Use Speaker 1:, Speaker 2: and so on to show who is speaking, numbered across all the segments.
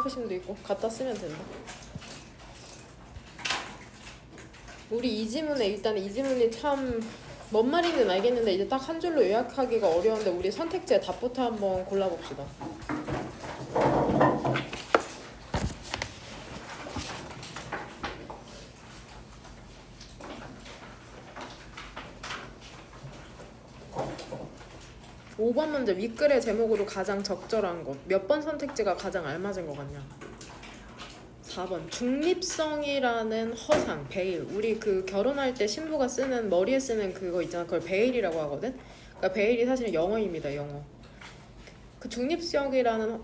Speaker 1: 크심도 있고 갖다 쓰면 된다. 우리 이 지문에 일단 이 지문이 참 뭔 말인지는 알겠는데 이제 딱 한 줄로 요약하기가 어려운데 우리 선택지의 답부터 한번 골라봅시다. (5번) 문제 윗글의 제목으로 가장 적절한 것. 몇 번 선택지가 가장 알맞은 것 같냐? 4번 중립성이라는 허상, 베일. 우리 그 결혼할 때 신부가 쓰는 머리에 쓰는 그거 있잖아. 그걸 베일이라고 하거든. 그러니까 베일이 사실은 영어입니다. 영어. 그 중립성이라는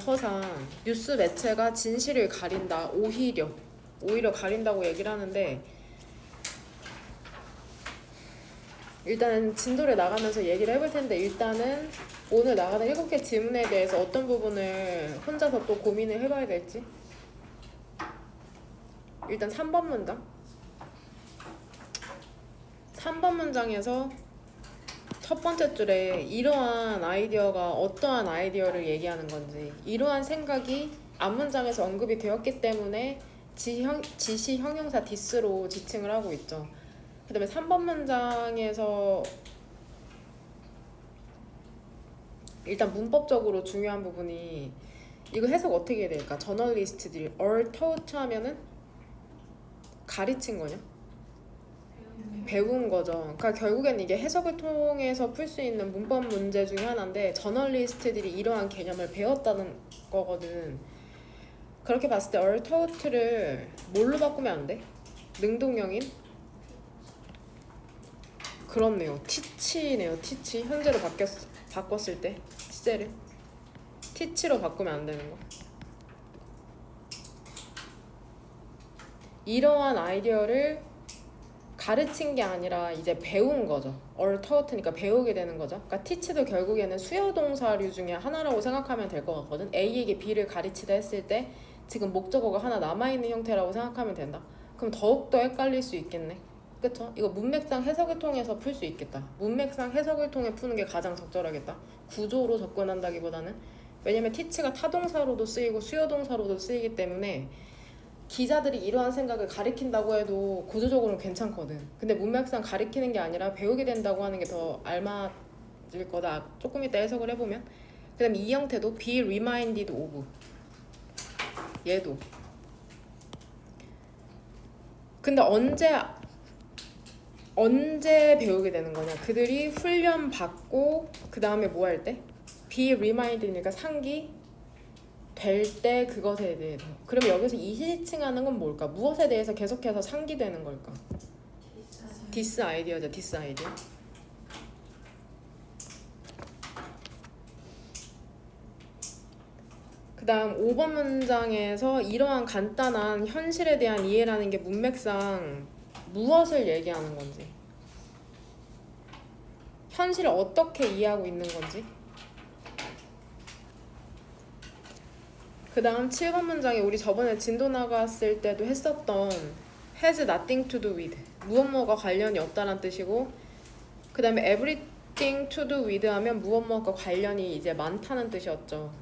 Speaker 1: 허상. 뉴스 매체가 진실을 가린다. 오히려 가린다고 얘기를 하는데 일단은 진도를 나가면서 얘기를 해볼 텐데 일단은 오늘 나가는 7개 질문에 대해서 어떤 부분을 혼자서 또 고민을 해봐야 될지. 일단 3번 문장. 3번 문장에서 첫 번째 줄에 이러한 아이디어가 어떠한 아이디어를 얘기하는 건지, 이러한 생각이 앞문장에서 언급이 되었기 때문에 지시 형용사 디스로 지칭을 하고 있죠. 그 다음에 3번 문장에서 일단 문법적으로 중요한 부분이 이거 해석 어떻게 해야 될까? 저널리스트들이 or taught 하면은 가르친 거냐? 배운 거죠. 그러니까 결국엔 이게 해석을 통해서 풀 수 있는 문법 문제 중에 하나인데 저널리스트들이 이러한 개념을 배웠다는 거거든. 그렇게 봤을 때 or taught를 뭘로 바꾸면 안 돼? 능동형인? 그렇네요. teach네요. teach. 현재로 바꿨을 때 시제를 teach로 바꾸면 안 되는 거. 이러한 아이디어를 가르친 게 아니라 이제 배운 거죠. or taught니까 배우게 되는 거죠. 그러니까 teach도 결국에는 수요 동사류 중에 하나라고 생각하면 될 것 같거든. A에게 B를 가르치다 했을 때 지금 목적어가 하나 남아있는 형태라고 생각하면 된다. 그럼 더욱더 헷갈릴 수 있겠네. 그쵸? 이거 문맥상 해석을 통해서 풀 수 있겠다. 문맥상 해석을 통해 푸는 게 가장 적절하겠다. 구조로 접근한다기보다는. 왜냐면 teach가 타동사로도 쓰이고 수요동사로도 쓰이기 때문에 기자들이 이러한 생각을 가리킨다고 해도 구조적으로는 괜찮거든. 근데 문맥상 가리키는 게 아니라 배우게 된다고 하는 게 더 알맞을 거다. 조금 이따 해석을 해보면. 그 다음에 이 형태도 be reminded of. 얘도. 근데 언제 배우게 되는 거냐? 그들이 훈련 받고 그 다음에 뭐 할 때? be reminded니까 상기 될 때 그것에 대해서. 그럼 여기서 이시칭하는 건 뭘까? 무엇에 대해서 계속해서 상기되는 걸까? 디스 아이디어죠. 디스 아이디어. 그 다음 5번 문장에서 이러한 간단한 현실에 대한 이해라는 게 문맥상 무엇을 얘기하는 건지, 현실을 어떻게 이해하고 있는 건지. 그 다음 7번 문장에 우리 저번에 진도 나갔을 때도 했었던 has nothing to do with, 무엇 관련이 없다는 뜻이고, 그 다음에 everything to do with 하면 무엇과 관련이 이제 많다는 뜻이었죠.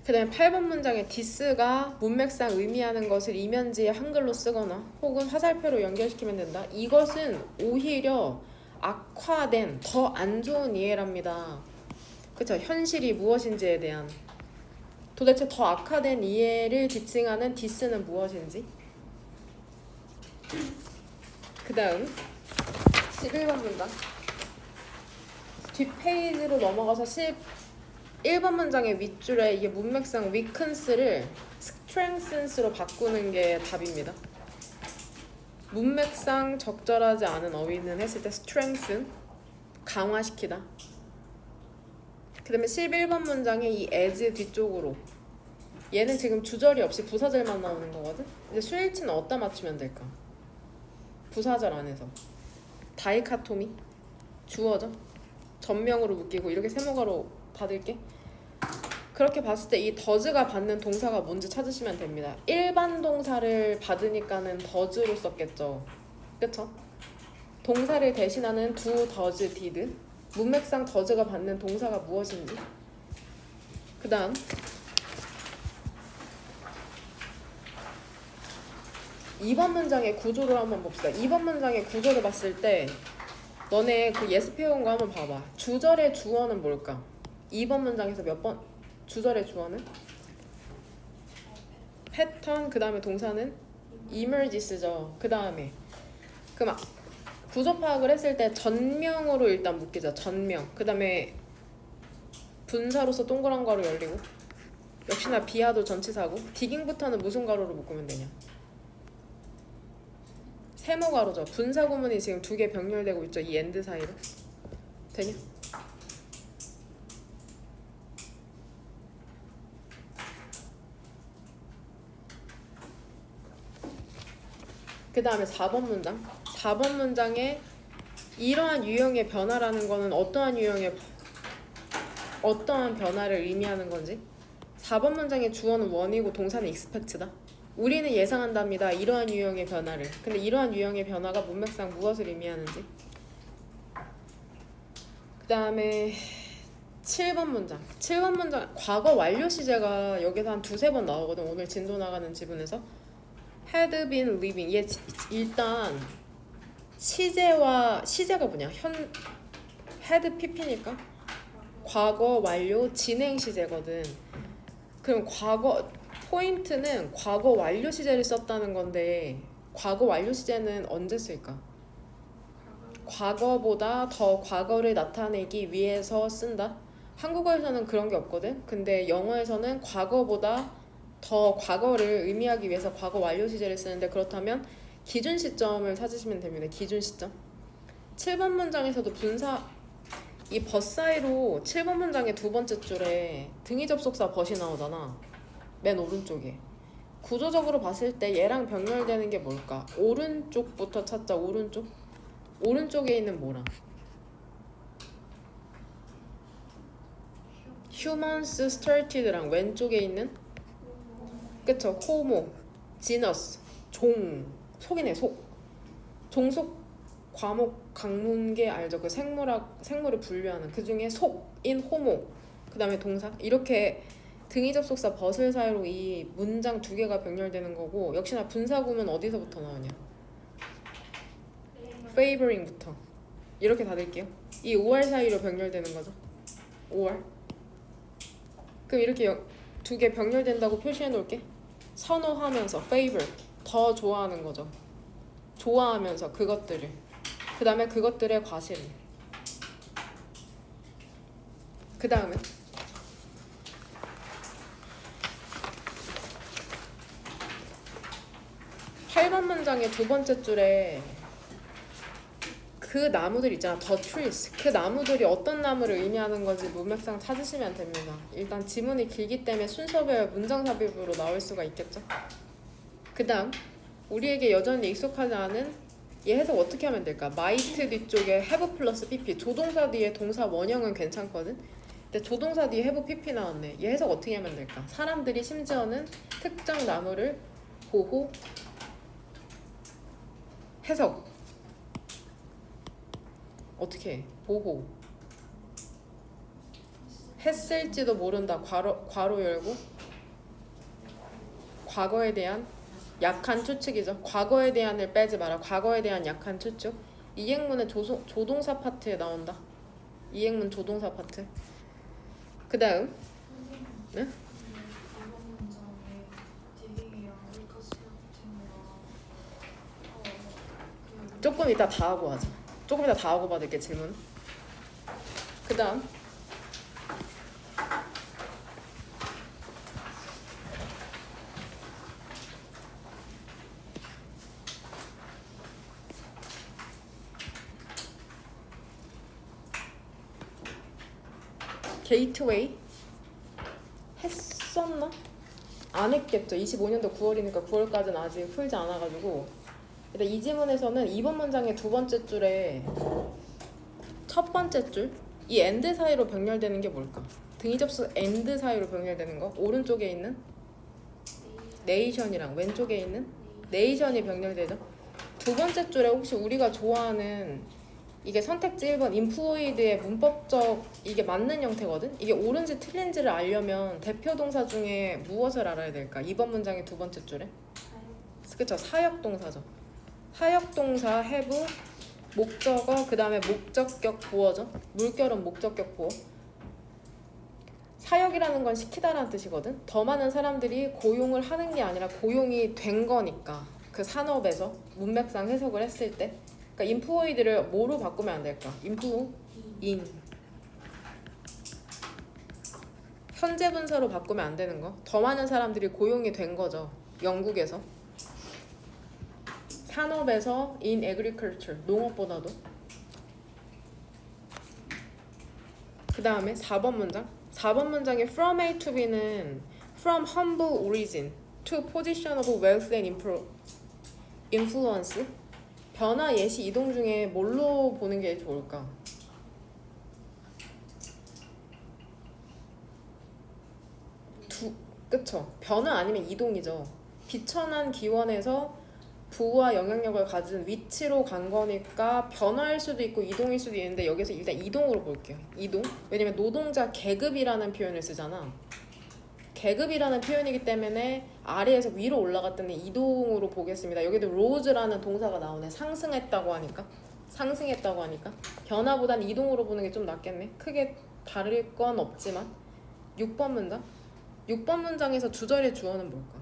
Speaker 1: 그 다음에 8번 문장에 this가 문맥상 의미하는 것을 이면지에 한글로 쓰거나 혹은 화살표로 연결시키면 된다. 이것은 오히려 악화된 더 안 좋은 이해랍니다. 그쵸? 현실이 무엇인지에 대한 도대체 더 악화된 이해를 지칭하는 this는 무엇인지. 그 다음 11번 문장 뒷페이지로 넘어가서 1번 문장의 윗줄에 이게 문맥상 weakens를 strengthens로 바꾸는 게 답입니다. 문맥상 적절하지 않은 어휘는 했을 때 strengthen, 강화시키다. 그 다음에 11번 문장의 이 as 뒤쪽으로, 얘는 지금 주절이 없이 부사절만 나오는 거거든. 이제 수일치는 어디다 맞추면 될까? 부사절 안에서 다이카토미, 주어죠. 전명으로 묶이고 이렇게 세모가로 받을게. 그렇게 봤을 때 이 does가 받는 동사가 뭔지 찾으시면 됩니다. 일반 동사를 받으니까는 does로 썼겠죠. 그쵸? 동사를 대신하는 do, does, did. 문맥상 더즈가 받는 동사가 무엇인지. 그 다음 2번 문장의 구조를 한번 봅시다. 2번 문장의 구조를 봤을 때 너네 그 예습 해온 거 한번 봐봐. 주절의 주어는 뭘까? 2번 문장에서 몇 번? 주절의 주어는? 패턴, 그 다음에 동사는 emerges죠. 그 다음에 그럼 구조 파악을 했을 때 전명으로 일단 묶이죠. 전명. 그 다음에 분사로서 동그란 괄호 열리고, 역시나 비하도 전치사고, 디깅부터는 무슨 괄호로 묶으면 되냐? 세모 괄호죠. 분사 구문이 지금 두 개 병렬되고 있죠. 이 엔드 사이로. 되냐? 그 다음에 4번 문장. 4번 문장에 이러한 유형의 변화라는 거는 어떠한 변화를 의미하는 건지. 4번 문장의 주어는 원이고 동사는 expect다. 우리는 예상한답니다. 이러한 유형의 변화를. 근데 이러한 유형의 변화가 문맥상 무엇을 의미하는지. 그 다음에 7번 문장. 7번 문장 과거 완료 시제가 여기서 한 두세 번 나오거든. 오늘 진도 나가는 지문에서. had been living. 얘 일단 시제가 뭐냐? had pp니까 과거 완료 진행 시제거든. 그럼 포인트는 과거 완료 시제를 썼다는 건데, 과거 완료 시제는 언제 쓸까? 과거보다 더 과거를 나타내기 위해서 쓴다? 한국어에서는 그런 게 없거든. 근데 영어에서는 과거보다 더 과거를 의미하기 위해서 과거 완료 시제를 쓰는데, 그렇다면 기준 시점을 찾으시면 됩니다. 기준 시점. 7번 문장에서도 이 but 사이로 7번 문장의 두 번째 줄에 등위 접속사 but이 나오잖아. 맨 오른쪽에. 구조적으로 봤을 때 얘랑 병렬되는 게 뭘까? 오른쪽부터 찾자. 오른쪽에 있는 뭐랑? humans started랑 왼쪽에 있는, 그쵸? homo, genus, 속이네. 종속 과목 강문계 알죠? 그 생물을 분류하는 그 중에 속인 homo, 그 다음에 동사, 이렇게 등위 접속사 벗을 사이로 이 문장 두 개가 병렬되는 거고, 역시나 분사구문 어디서부터 나오냐? favoring부터. 이렇게 닫을게요. 이 5월 사이로 병렬되는 거죠. 5월. 그럼 이렇게 두 개 병렬된다고 표시해 놓을게. 선호하면서 favor, 더 좋아하는 거죠. 좋아하면서 그것들을. 그 다음에 그것들의 과실. 그 다음에 8번 문장의 두 번째 줄에 그 나무들 있잖아. the trees. 그 나무들이 어떤 나무를 의미하는 건지 문맥상 찾으시면 됩니다. 일단 지문이 길기 때문에 순서별 문장 삽입으로 나올 수가 있겠죠. 그 다음 우리에게 여전히 익숙하지 않은 얘 해석 어떻게 하면 될까? might 뒤쪽에 have 플러스 pp. 조동사 뒤에 동사 원형은 괜찮거든. 근데 조동사 뒤에 have pp 나왔네. 얘 해석 어떻게 하면 될까? 사람들이 심지어는 특정 나무를 보호 해석 어떻게 해? 보호 했을지도 모른다. 괄호 열고 과거에 대한 약한 추측이죠. 과거에 대한을 빼지 마라. 과거에 대한 약한 추측. 이행문의 조동사 파트에 나온다. 이행문 조동사 파트. 그 다음 네? 조금 이따 다 하고 하자. 조금 이따 다 하고 받을게 질문. 그 다음 게이트웨이 했었나? 안 했겠죠. 25년도 9월이니까 9월까지는 아직 풀지 않아가지고. 일단 이 지문에서는 2번 문장의 두 번째 줄에 첫 번째 줄, 이 엔드 사이로 병렬되는 게 뭘까? 등위 접수 엔드 사이로 병렬되는 거. 오른쪽에 있는 네이션이랑 왼쪽에 있는 네이션이 병렬되죠. 두 번째 줄에 혹시 우리가 좋아하는 이게 선택지 1번 employed의 문법적 이게 맞는 형태거든. 이게 옳은지 틀린지를 알려면 대표 동사 중에 무엇을 알아야 될까? 2번 문장의 두 번째 줄에 그쵸, 사역동사죠. 사역동사 have 목적어 그 다음에 목적격 보어죠. 물결은 목적격 보어. 사역이라는 건 시키다라는 뜻이거든. 더 많은 사람들이 고용을 하는 게 아니라 고용이 된 거니까 그 산업에서 문맥상 해석을 했을 때 그러니까 employed를 뭐로 바꾸면 안 될까? in 현재 분사로 바꾸면 안 되는 거. 더 많은 사람들이 고용이 된 거죠. 영국에서 산업에서 in agriculture 농업보다도. 그 다음에 4번 문장. 4번 문장의 from A to B는 from humble origin to position of wealth and influence. 변화, 예시, 이동 중에 뭘로 보는 게 좋을까? 그쵸? 변화 아니면 이동이죠. 비천한 기원에서 부와 영향력을 가진 위치로 간 거니까 변화일 수도 있고 이동일 수도 있는데 여기서 일단 이동으로 볼게요. 이동. 왜냐면 노동자 계급이라는 표현을 쓰잖아. 계급이라는 표현이기 때문에 아래에서 위로 올라갔더니 이동으로 보겠습니다. 여기도 rose라는 동사가 나오네. 상승했다고 하니까. 변화보단 이동으로 보는 게 좀 낫겠네. 크게 다를 건 없지만. 6번 문장. 6번 문장에서 주절의 주어는 뭘까?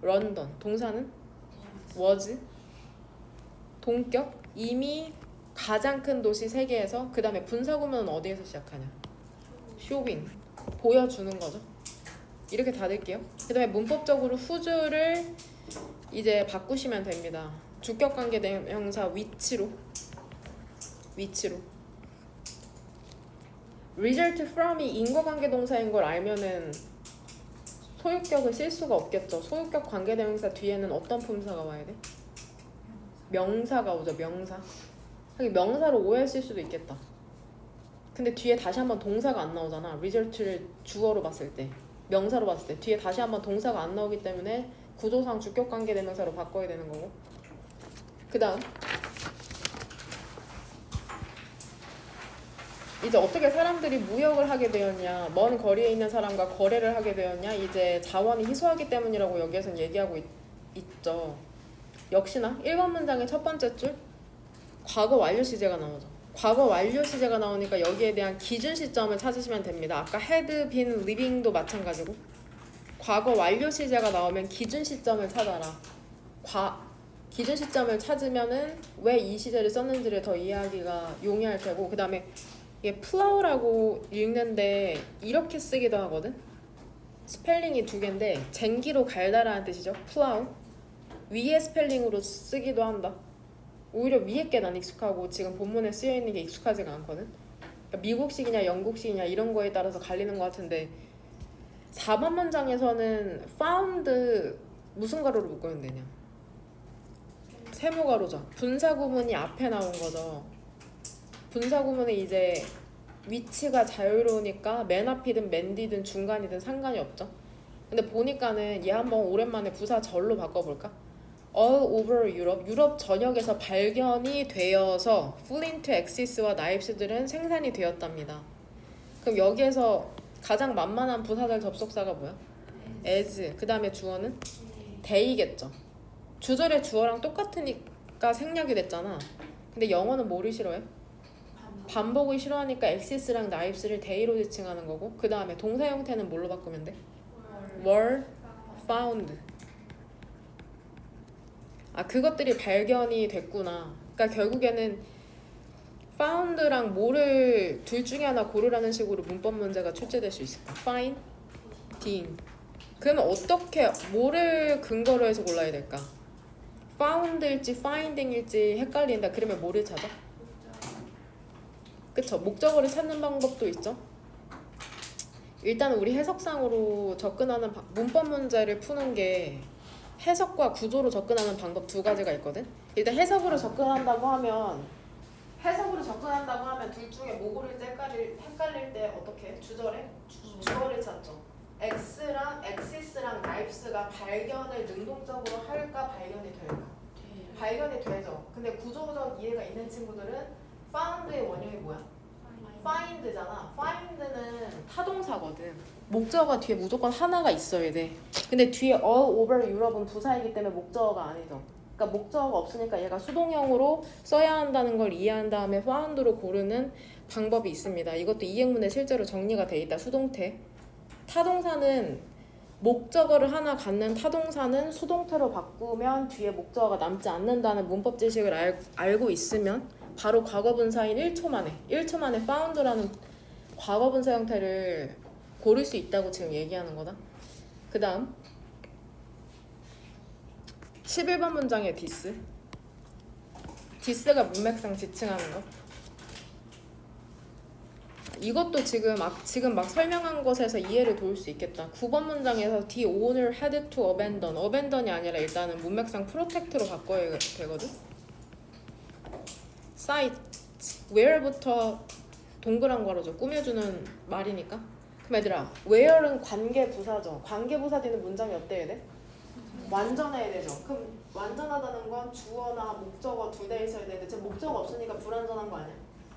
Speaker 1: 런던. 동사는 was. 동격. 이미 가장 큰 도시 세계에서. 그 다음에 분사구문은 어디에서 시작하냐? 쇼윈. 보여주는 거죠. 이렇게 닫을게요. 그 다음에 문법적으로 whose를 이제 바꾸시면 됩니다. 주격관계 대명사 위치로. result from이 인과관계 동사인 걸 알면은 소유격을 쓸 수가 없겠죠. 소유격 관계대명사 뒤에는 어떤 품사가 와야 돼? 명사가 오죠. 명사. 하긴 명사로 오해했을 수도 있겠다. 근데 뒤에 다시 한번 동사가 안 나오잖아. result를 주어로 봤을 때, 명사로 봤을 때 뒤에 다시 한번 동사가 안 나오기 때문에 구조상 주격 관계대명사로 바꿔야 되는 거고. 그 다음 이제 어떻게 사람들이 무역을 하게 되었냐, 먼 거리에 있는 사람과 거래를 하게 되었냐, 이제 자원이 희소하기 때문이라고 여기에서는 얘기하고 있죠. 역시나 1번 문장의 첫 번째 줄 과거 완료 시제가 나오죠. 과거 완료 시제가 나오니까 여기에 대한 기준 시점을 찾으시면 됩니다. 아까 had been living도 마찬가지고 과거 완료 시제가 나오면 기준 시점을 찾아라. 기준 시점을 찾으면은 왜 이 시제를 썼는지를 더 이해하기가 용이할 테고, 그 다음에 이게 플라우라고 읽는데 이렇게 쓰기도 하거든. 스펠링이 두 개인데 쟁기로 갈다라는 뜻이죠. 플라우. 위에 스펠링으로 쓰기도 한다. 오히려 위에 게 난 익숙하고 지금 본문에 쓰여 있는 게 익숙하지가 않거든. 그러니까 미국식이냐 영국식이냐 이런 거에 따라서 갈리는 것 같은데 4번 문장에서는 found 무슨 가로로 묶으면 되냐? 세모가로죠. 분사구문이 앞에 나온 거죠. 분사구문은 이제 위치가 자유로우니까 맨 앞이든 맨 뒤든 중간이든 상관이 없죠. 근데 보니까는 얘 한번 오랜만에 부사 절로 바꿔볼까? All over Europe, 유럽 전역에서 발견이 되어서 플린트, 엑시스와 나이프스들은 생산이 되었답니다. 그럼 여기에서 가장 만만한 부사절 접속사가 뭐야? as. 그 다음에 주어는 they겠죠. 주절의 주어랑 똑같으니까 생략이 됐잖아. 근데 영어는 뭐를 싫어해? 반복을 싫어하니까 엑시스랑 나이프스를 they로 지칭하는 거고, 그 다음에 동사 형태는 뭘로 바꾸면 돼? were found. 아, 그것들이 발견이 됐구나. 그러니까 결국에는 found랑 뭐를 둘 중에 하나 고르라는 식으로 문법 문제가 출제될 수 있을까? finding. 그러면 어떻게 뭐를 근거로 해서 골라야 될까? found일지 finding일지 헷갈린다. 그러면 뭐를 찾아? 그쵸? 목적어를 찾는 방법도 있죠. 일단 우리 해석상으로 접근하는 문법 문제를 푸는 게 해석과 구조로 접근하는 방법 두 가지가 있거든. 일단 해석으로 접근한다고 하면 둘 중에 뭐 고를 때 헷갈릴 때 어떻게? 주절에? 주어를 찾죠. 엑시스랑 나이프스가 발견을 능동적으로 할까 발견이 될까? 발견이 되죠. 근데 구조적 이해가 있는 친구들은 found의 원형이 뭐야? find잖아. find는 타동사거든. 목적어가 뒤에 무조건 하나가 있어야 돼. 근데 뒤에 all over Europe은 부사이기 때문에 목적어가 아니죠. 그러니까 목적어가 없으니까 얘가 수동형으로 써야 한다는 걸 이해한 다음에 found로 고르는 방법이 있습니다. 이것도 이행문에 실제로 정리가 돼 있다. 수동태. 타동사는 목적어를 하나 갖는 타동사는 수동태로 바꾸면 뒤에 목적어가 남지 않는다는 문법 지식을 알고 있으면 바로 과거분사인 1초 만에 found라는 과거분사 형태를 고를 수 있다고 지금 얘기하는 거다. 그 다음 11번 문장의 디스가 문맥상 지칭하는 거. 이것도 지금 막 설명한 것에서 이해를 도울 수 있겠다. 9번 문장에서 the owner had to abandon이 아니라 일단은 문맥상 protect로 바꿔야 되거든. site, where부터 동그란 거로죠. 꾸며주는 말이니까. 그럼 얘들아, where는 관계부사죠. 관계부사 되는 문장이 어때야 돼? 완전해야 되죠. 그럼 완전하다는 건 주어나 목적어 둘 다 있어야 되는데 지금 목적어 없으니까 불완전한 거 아니야?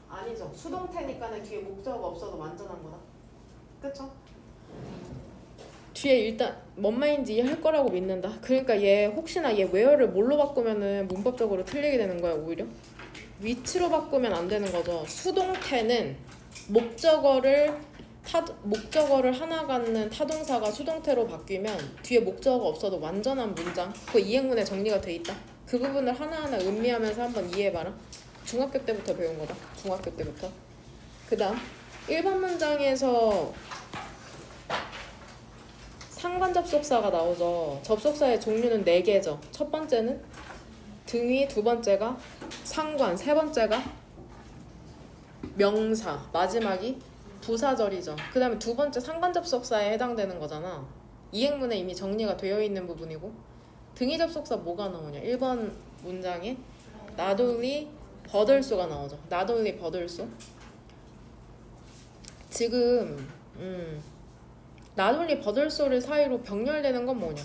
Speaker 1: 아니죠. 수동태니까는 뒤에 목적어가 없어도 완전한 거다. 그쵸? 뒤에 일단 뭔 말인지 이해할 거라고 믿는다. 그러니까 얘 혹시나 얘 where를 뭘로 바꾸면은 문법적으로 틀리게 되는 거야 오히려. 위치로 바꾸면 안 되는 거죠. 수동태는 목적어를 하나 갖는 타동사가 수동태로 바뀌면 뒤에 목적어가 없어도 완전한 문장. 그거 이행문에 정리가 돼 있다. 그 부분을 하나하나 음미하면서 한번 이해해봐라. 중학교 때부터 배운 거다. 중학교 때부터. 그 다음 1번 문장에서 상관 접속사가 나오죠. 접속사의 종류는 4개죠. 첫 번째는 등위, 두 번째가 상관, 세 번째가 명사, 마지막이 부사절이죠. 그 다음에 두 번째 상관 접속사에 해당되는 거잖아. 이행문에 이미 정리가 되어 있는 부분이고 등위 접속사 뭐가 나오냐. 1번 문장에 not only 버들소가 나오죠. not only 버들소. 지금 not only 버들소를 사이로 병렬되는 건 뭐냐.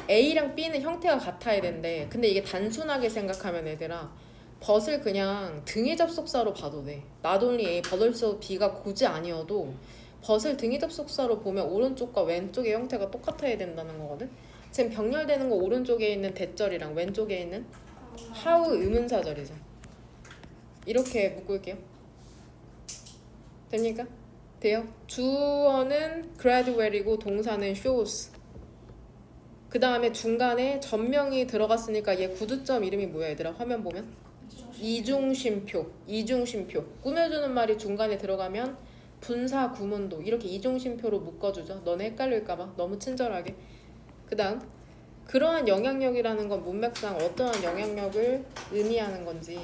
Speaker 1: A랑 B는 형태가 같아야 된대. 근데 이게 단순하게 생각하면 얘들아 벗을 그냥 등위 접속사로 봐도 돼. not only A, 버들소 B가 굳이 아니어도 벗을 등위 접속사로 보면 오른쪽과 왼쪽의 형태가 똑같아야 된다는 거거든. 지금 병렬되는 거 오른쪽에 있는 대절이랑 왼쪽에 있는 하우 의문사절이죠. 이렇게 묶을게요. 됩니까? 돼요? 주어는 graduate이고 동사는 shows. 그 다음에 중간에 전명이 들어갔으니까 얘 구두점 이름이 뭐야 얘들아? 화면 보면 이중심표. 꾸며주는 말이 중간에 들어가면 분사 구문도 이렇게 이중심표로 묶어주죠. 너네 헷갈릴까봐 너무 친절하게. 그 다음 그러한 영향력이라는 건 문맥상 어떠한 영향력을 의미하는 건지.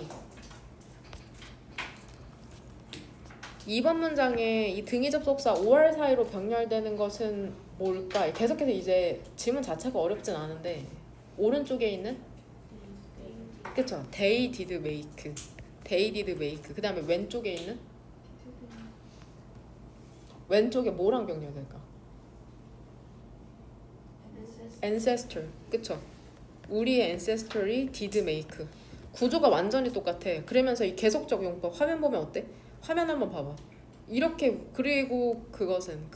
Speaker 1: 2번 문장에 이 등위 접속사 5월 사이로 병렬되는 것은 뭘까? 계속해서 이제 지문 자체가 어렵진 않은데 오른쪽에 있는 그쵸? They did make. 그 다음에 왼쪽에 있는 왼쪽에 뭐랑 병렬될까? ancestor. 그쵸? 우리의 ancestor이 did make. 구조가 완전히 똑같아. 그러면서 이 계속적 용법 화면 보면 어때? 화면 한번 봐봐. 이렇게 그리고 그것은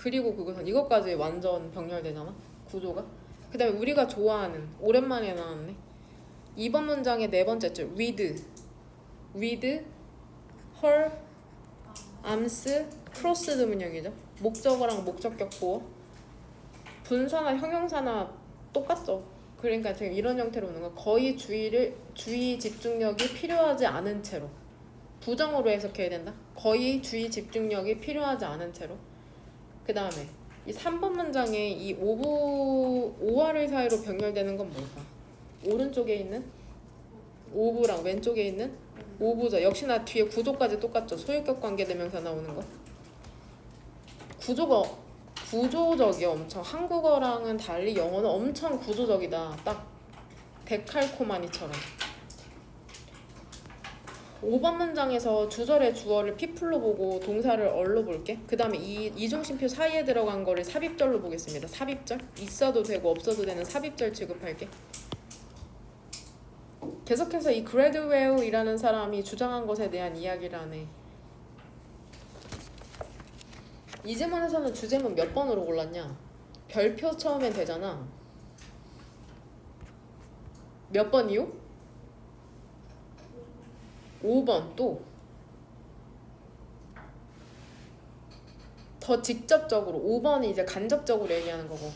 Speaker 1: 이것까지 완전 병렬되잖아 구조가. 그 다음에 우리가 좋아하는 오랜만에 나왔네 2번 문장의 네 번째 줄 read, her, arms, crossed 문형이죠. 목적어랑 목적격 보어. 분사나 형용사나 똑같죠. 그러니까 지금 이런 형태로 오는 거 거의 주의 집중력이 필요하지 않은 채로 부정어로 해석해야 된다. 거의 주의 집중력이 필요하지 않은 채로. 그 다음에 이 3번 문장에 이 오와를 사이로 병렬되는 건 뭘까? 오른쪽에 있는 오브랑 왼쪽에 있는 오브죠. 역시나 뒤에 구조까지 똑같죠. 소유격 관계대명사 나오는 거. 구조적이야 엄청. 한국어랑은 달리 영어는 엄청 구조적이다. 딱 데칼코마니처럼. 5번 문장에서 주절의 주어를 people로 보고 동사를 or로 볼게. 그 다음에 이 이중심표 사이에 들어간 거를 삽입절로 보겠습니다. 삽입절. 있어도 되고 없어도 되는 삽입절 취급할게. 계속해서 이 그레드웰이라는 사람이 주장한 것에 대한 이야기를 하네. 이 지문에서는 주제문 몇 번으로 골랐냐? 별표 처음엔 되잖아. 몇 번이요? 5번. 또 더 직접적으로 5번이 이제 간접적으로 얘기하는 거고,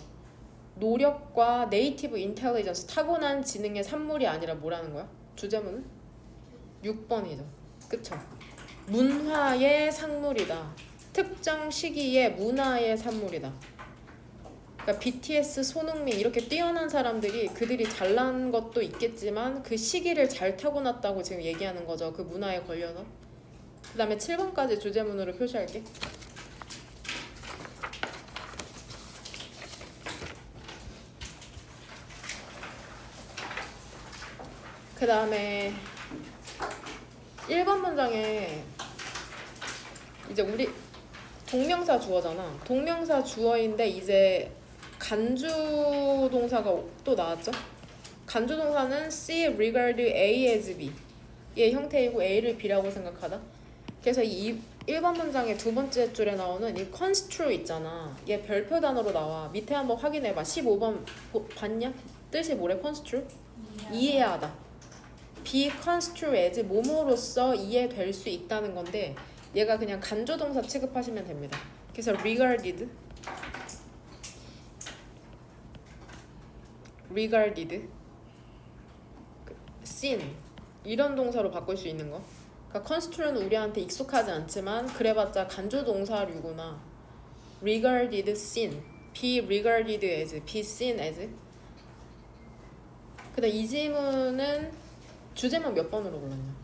Speaker 1: 노력과 네이티브 인텔리전스, 타고난 지능의 산물이 아니라 뭐라는 거야? 주제문은? 6번이죠. 그쵸? 문화의 산물이다. 특정 시기의 문화의 산물이다. 그러니까 BTS, 손흥민 이렇게 뛰어난 사람들이 그들이 잘난 것도 있겠지만 그 시기를 잘 타고났다고 지금 얘기하는 거죠. 그 문화에 걸려서. 그 다음에 7번까지 주제문으로 표시할게. 그 다음에 1번 문장에 이제 우리 동명사 주어잖아. 동명사 주어인데 이제 간주 동사가 또 나왔죠. 간주 동사는 see, regard A as B 의 형태이고 A를 B라고 생각하다. 그래서 이 1번 문장의 두 번째 줄에 나오는 이 construe 있잖아. 얘 별표 단어로 나와. 밑에 한번 확인해봐. 15번 봤냐? 뜻이 뭐래? construe? 이해하다. be construed as 뭐뭐로써 이해될 수 있다는 건데 얘가 그냥 간주동사 취급하시면 됩니다. 그래서 regarded seen 이런 동사로 바꿀 수 있는 거. 그러니까 construe는 우리한테 익숙하지 않지만 그래봤자 간주동사류구나. regarded seen, be regarded as, be seen as. 그다음 이 지문은 주제만 몇 번으로 골랐냐?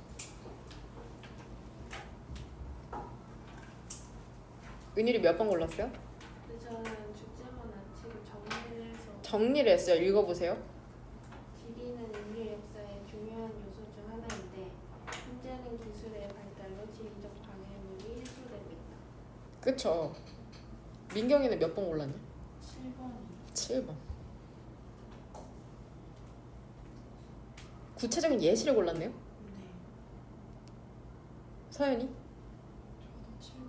Speaker 1: 은율이 몇 번 골랐어요?
Speaker 2: 저는 주제문 안치고
Speaker 1: 정리를 했어요. 읽어보세요.
Speaker 2: 지리는 인류 역사의 중요한 요소 중 하나인데 현재는 기술의 발달로 지리적 방해물이 해소되고 있다.
Speaker 1: 그쵸. 민경이는 몇 번 골랐냐?
Speaker 2: 7번이요.
Speaker 1: 7번. 구체적인 예시를 골랐네요.
Speaker 2: 네.
Speaker 1: 서연이?
Speaker 2: 저도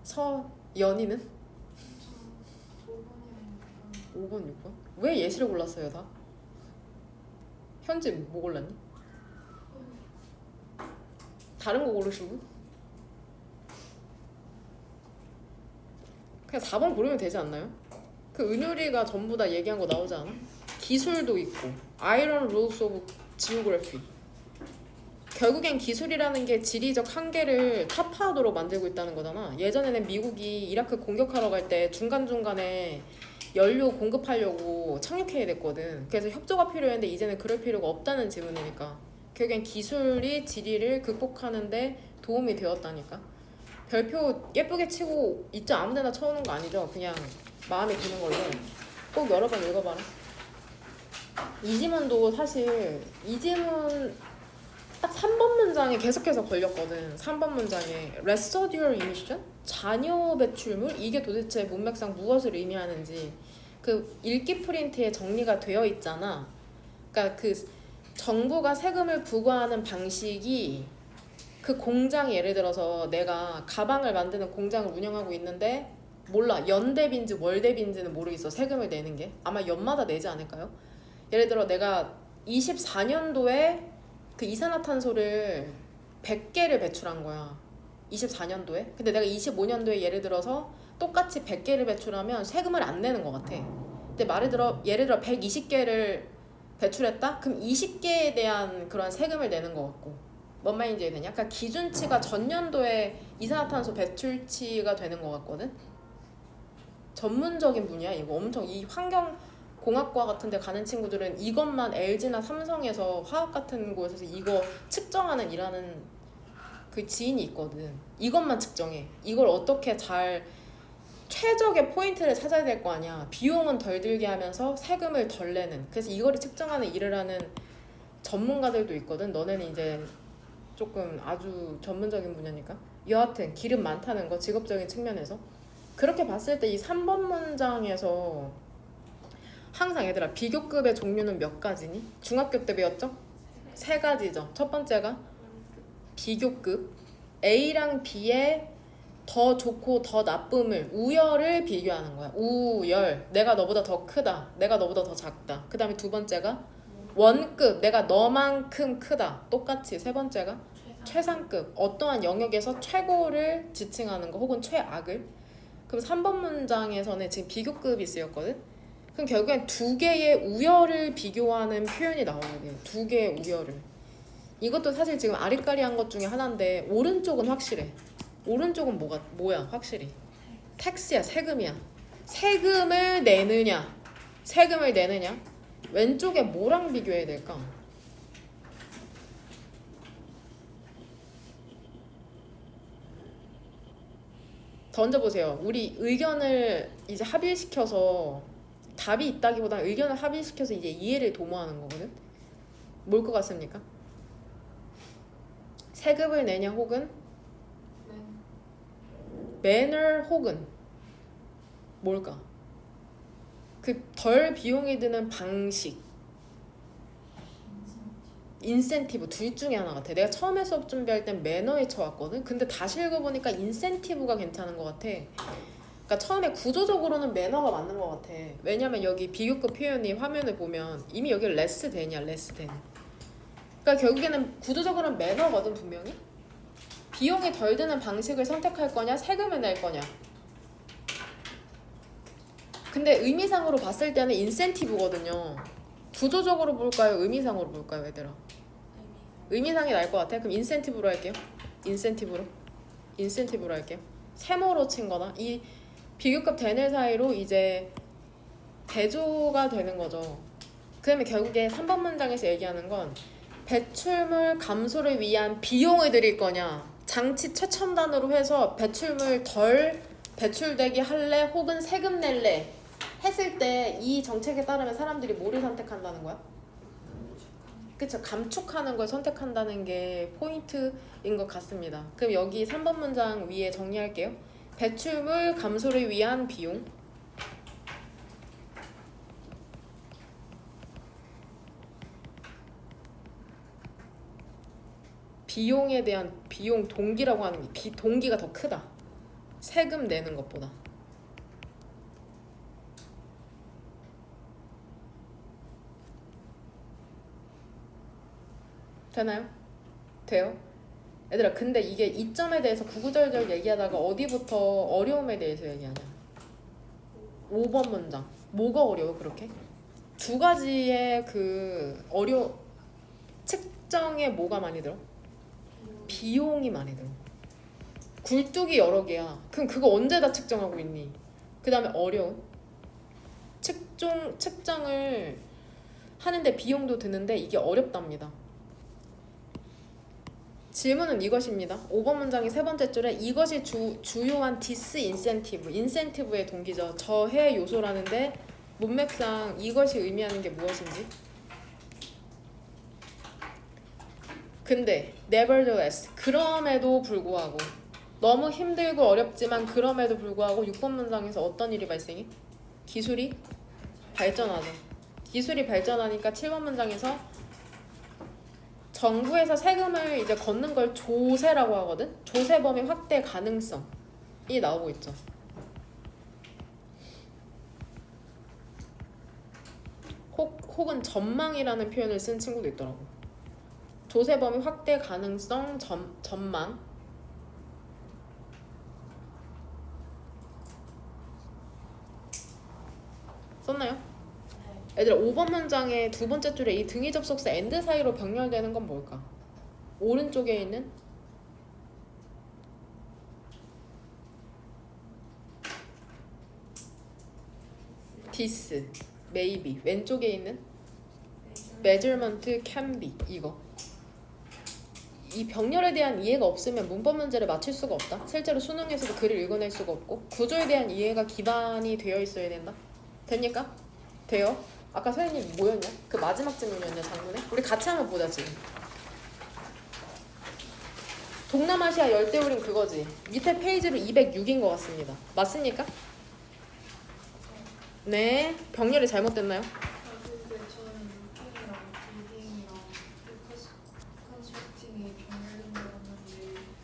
Speaker 2: 7번.
Speaker 1: 서연이는?
Speaker 2: 5번이랑
Speaker 1: 5번, 6번? 왜 예시를 골랐어요 다? 현지 뭐 골랐니? 다른 거 고르신 분? 그냥 4번 고르면 되지 않나요? 그 은율이가 전부 다 얘기한 거 나오지 않아? 기술도 있고 Iron Rules of Geography. 결국엔 기술이라는 게 지리적 한계를 타파하도록 만들고 있다는 거잖아. 예전에는 미국이 이라크 공격하러 갈 때 중간중간에 연료 공급하려고 착륙해야 됐거든. 그래서 협조가 필요했는데 이제는 그럴 필요가 없다는 지문이니까 결국엔 기술이 지리를 극복하는데 도움이 되었다니까. 별표 예쁘게 치고 있죠. 아무데나 쳐오는 거 아니죠. 그냥 마음에 드는 걸로 꼭 여러 번 읽어봐라. 이 지문도 사실 이 지문 딱 3번 문장에 계속해서 걸렸거든. 3번 문장에 residual emission? 잔여 배출물? 이게 도대체 문맥상 무엇을 의미하는지 그 읽기 프린트에 정리가 되어 있잖아. 그러니까 그 정부가 세금을 부과하는 방식이 그 공장이 예를 들어서 내가 가방을 만드는 공장을 운영하고 있는데 몰라. 연대비인지 월대비인지는 모르겠어. 세금을 내는 게. 아마 연마다 내지 않을까요? 예를 들어 내가 24년도에 그 이산화탄소를 100개를 배출한 거야. 24년도에. 근데 내가 25년도에 예를 들어서 똑같이 100개를 배출하면 세금을 안 내는 것 같아. 근데 예를 들어 120개를 배출했다? 그럼 20개에 대한 그런 세금을 내는 것 같고. 뭔 말인지 이해되냐? 그러니까 기준치가 전년도에 이산화탄소 배출치가 되는 것 같거든? 전문적인 분이야. 이거 엄청 이 환경공학과 같은 데 가는 친구들은 이것만 LG나 삼성에서 화학 같은 곳에서 이거 측정하는 일하는 그 지인이 있거든. 이것만 측정해. 이걸 어떻게 잘 최적의 포인트를 찾아야 될 거 아니야. 비용은 덜 들게 하면서 세금을 덜 내는. 그래서 이거를 측정하는 일을 하는 전문가들도 있거든. 너네는 이제 조금 아주 전문적인 분야니까. 여하튼 기름 많다는 거 직업적인 측면에서 그렇게 봤을 때 이 3번 문장에서 항상 얘들아 비교급의 종류는 몇 가지니? 중학교 때 배웠죠? 세 가지죠. 첫 번째가 비교급. A랑 B의 더 좋고 더 나쁨을, 우열을 비교하는 거야. 우열. 내가 너보다 더 크다. 내가 너보다 더 작다. 그 다음에 두 번째가 원급. 내가 너만큼 크다. 똑같이. 세 번째가 최상급. 어떠한 영역에서 최고를 지칭하는 거 혹은 최악을. 그럼 3번 문장에서는 지금 비교급이 쓰였거든. 그럼 결국엔 두 개의 우열을 비교하는 표현이 나와야 돼요. 두 개의 우열을. 이것도 사실 지금 아리까리한 것 중에 하나인데 오른쪽은 확실해. 오른쪽은 뭐야 확실히 텍스야. 세금이야. 세금을 내느냐 왼쪽에 뭐랑 비교해야 될까? 던져보세요. 우리 의견을 이제 합일시켜서 답이 있다기보다 의견을 합일시켜서 이제 이해를 도모하는 거거든. 뭘 것 같습니까? 세금을 내냐 혹은 매너 혹은 뭘까? 그 덜 비용이 드는 방식, 인센티브 둘 중에 하나 같아. 내가 처음에 수업 준비할 땐 매너에 쳐왔거든. 근데 다시 읽어보니까 인센티브가 괜찮은 것 같아. 그러니까 처음에 구조적으로는 매너가 맞는 것 같아. 왜냐면 여기 비교급 표현이 화면을 보면 이미 여기 레스 된이야. 레스 된. 그러니까 결국에는 구조적으로는 매너거든 분명히. 비용이 덜 드는 방식을 선택할 거냐 세금을 낼 거냐. 근데 의미상으로 봤을 때는 인센티브거든요. 구조적으로 볼까요? 의미상으로 볼까요, 얘들아? 의미상이 나을 것 같아요. 그럼 인센티브로 할게요. 인센티브로 할게요. 세모로 친 거나 이 비교급 대낼 사이로 이제 대조가 되는 거죠. 그러면 결국에 3번 문장에서 얘기하는 건 배출물 감소를 위한 비용을 들일 거냐, 장치 최첨단으로 해서 배출물 덜 배출되게 할래 혹은 세금 낼래 했을 때 이 정책에 따르면 사람들이 뭐를 선택한다는 거야? 그쵸, 감축하는 걸 선택한다는 게 포인트인 것 같습니다. 그럼 여기 3번 문장 위에 정리할게요. 배출물 감소를 위한 비용, 비용에 대한 비용 동기라고 하는 게 동기가 더 크다. 세금 내는 것보다. 되나요? 돼요? 얘들아 근데 이게 이점에 대해서 구구절절 얘기하다가 어디부터 어려움에 대해서 얘기하냐. 5번 문장. 뭐가 어려워 그렇게? 두 가지의 그 측정에 뭐가 많이 들어? 비용이 많이 들어. 굴뚝이 여러 개야. 그럼 그거 언제 다 측정하고 있니? 그 다음에 어려운 측정을 하는데 비용도 드는데 이게 어렵답니다. 질문은 이것입니다. 5번 문장의 세 번째 줄에 이것이 주요한 인센티브의 동기죠. 저해 요소라는데 문맥상 이것이 의미하는 게 무엇인지. 근데 nevertheless 그럼에도 불구하고 너무 힘들고 어렵지만 그럼에도 불구하고 6번 문장에서 어떤 일이 발생해? 기술이 발전하죠. 기술이 발전하니까 7번 문장에서 정부에서 세금을 이제 걷는 걸 조세라고 하거든. 조세 범위 확대 가능성이 나오고 있죠. 혹은 전망이라는 표현을 쓴 친구도 있더라고. 조세 범위 확대 가능성 전망. 썼나요? 얘들아 5번 문장의 두 번째 줄에 이 등위 접속사 and 사이로 병렬되는 건 뭘까? 오른쪽에 있는 this, maybe. 왼쪽에 있는 measurement, can be. 이거. 이 병렬에 대한 이해가 없으면 문법 문제를 맞출 수가 없다. 실제로 수능에서도 글을 읽어낼 수가 없고 구조에 대한 이해가 기반이 되어 있어야 된다. 됩니까? 돼요? 아까 선생님 뭐였냐? 그 마지막 질문이었냐 장문에? 우리 같이 한번 보자 지금. 동남아시아 열대우림 그거지. 밑에 페이지로 206인 것 같습니다. 맞습니까? 네. 병렬이 잘못됐나요?
Speaker 2: 근데 저는 루팅이랑 빌딩이랑 루커스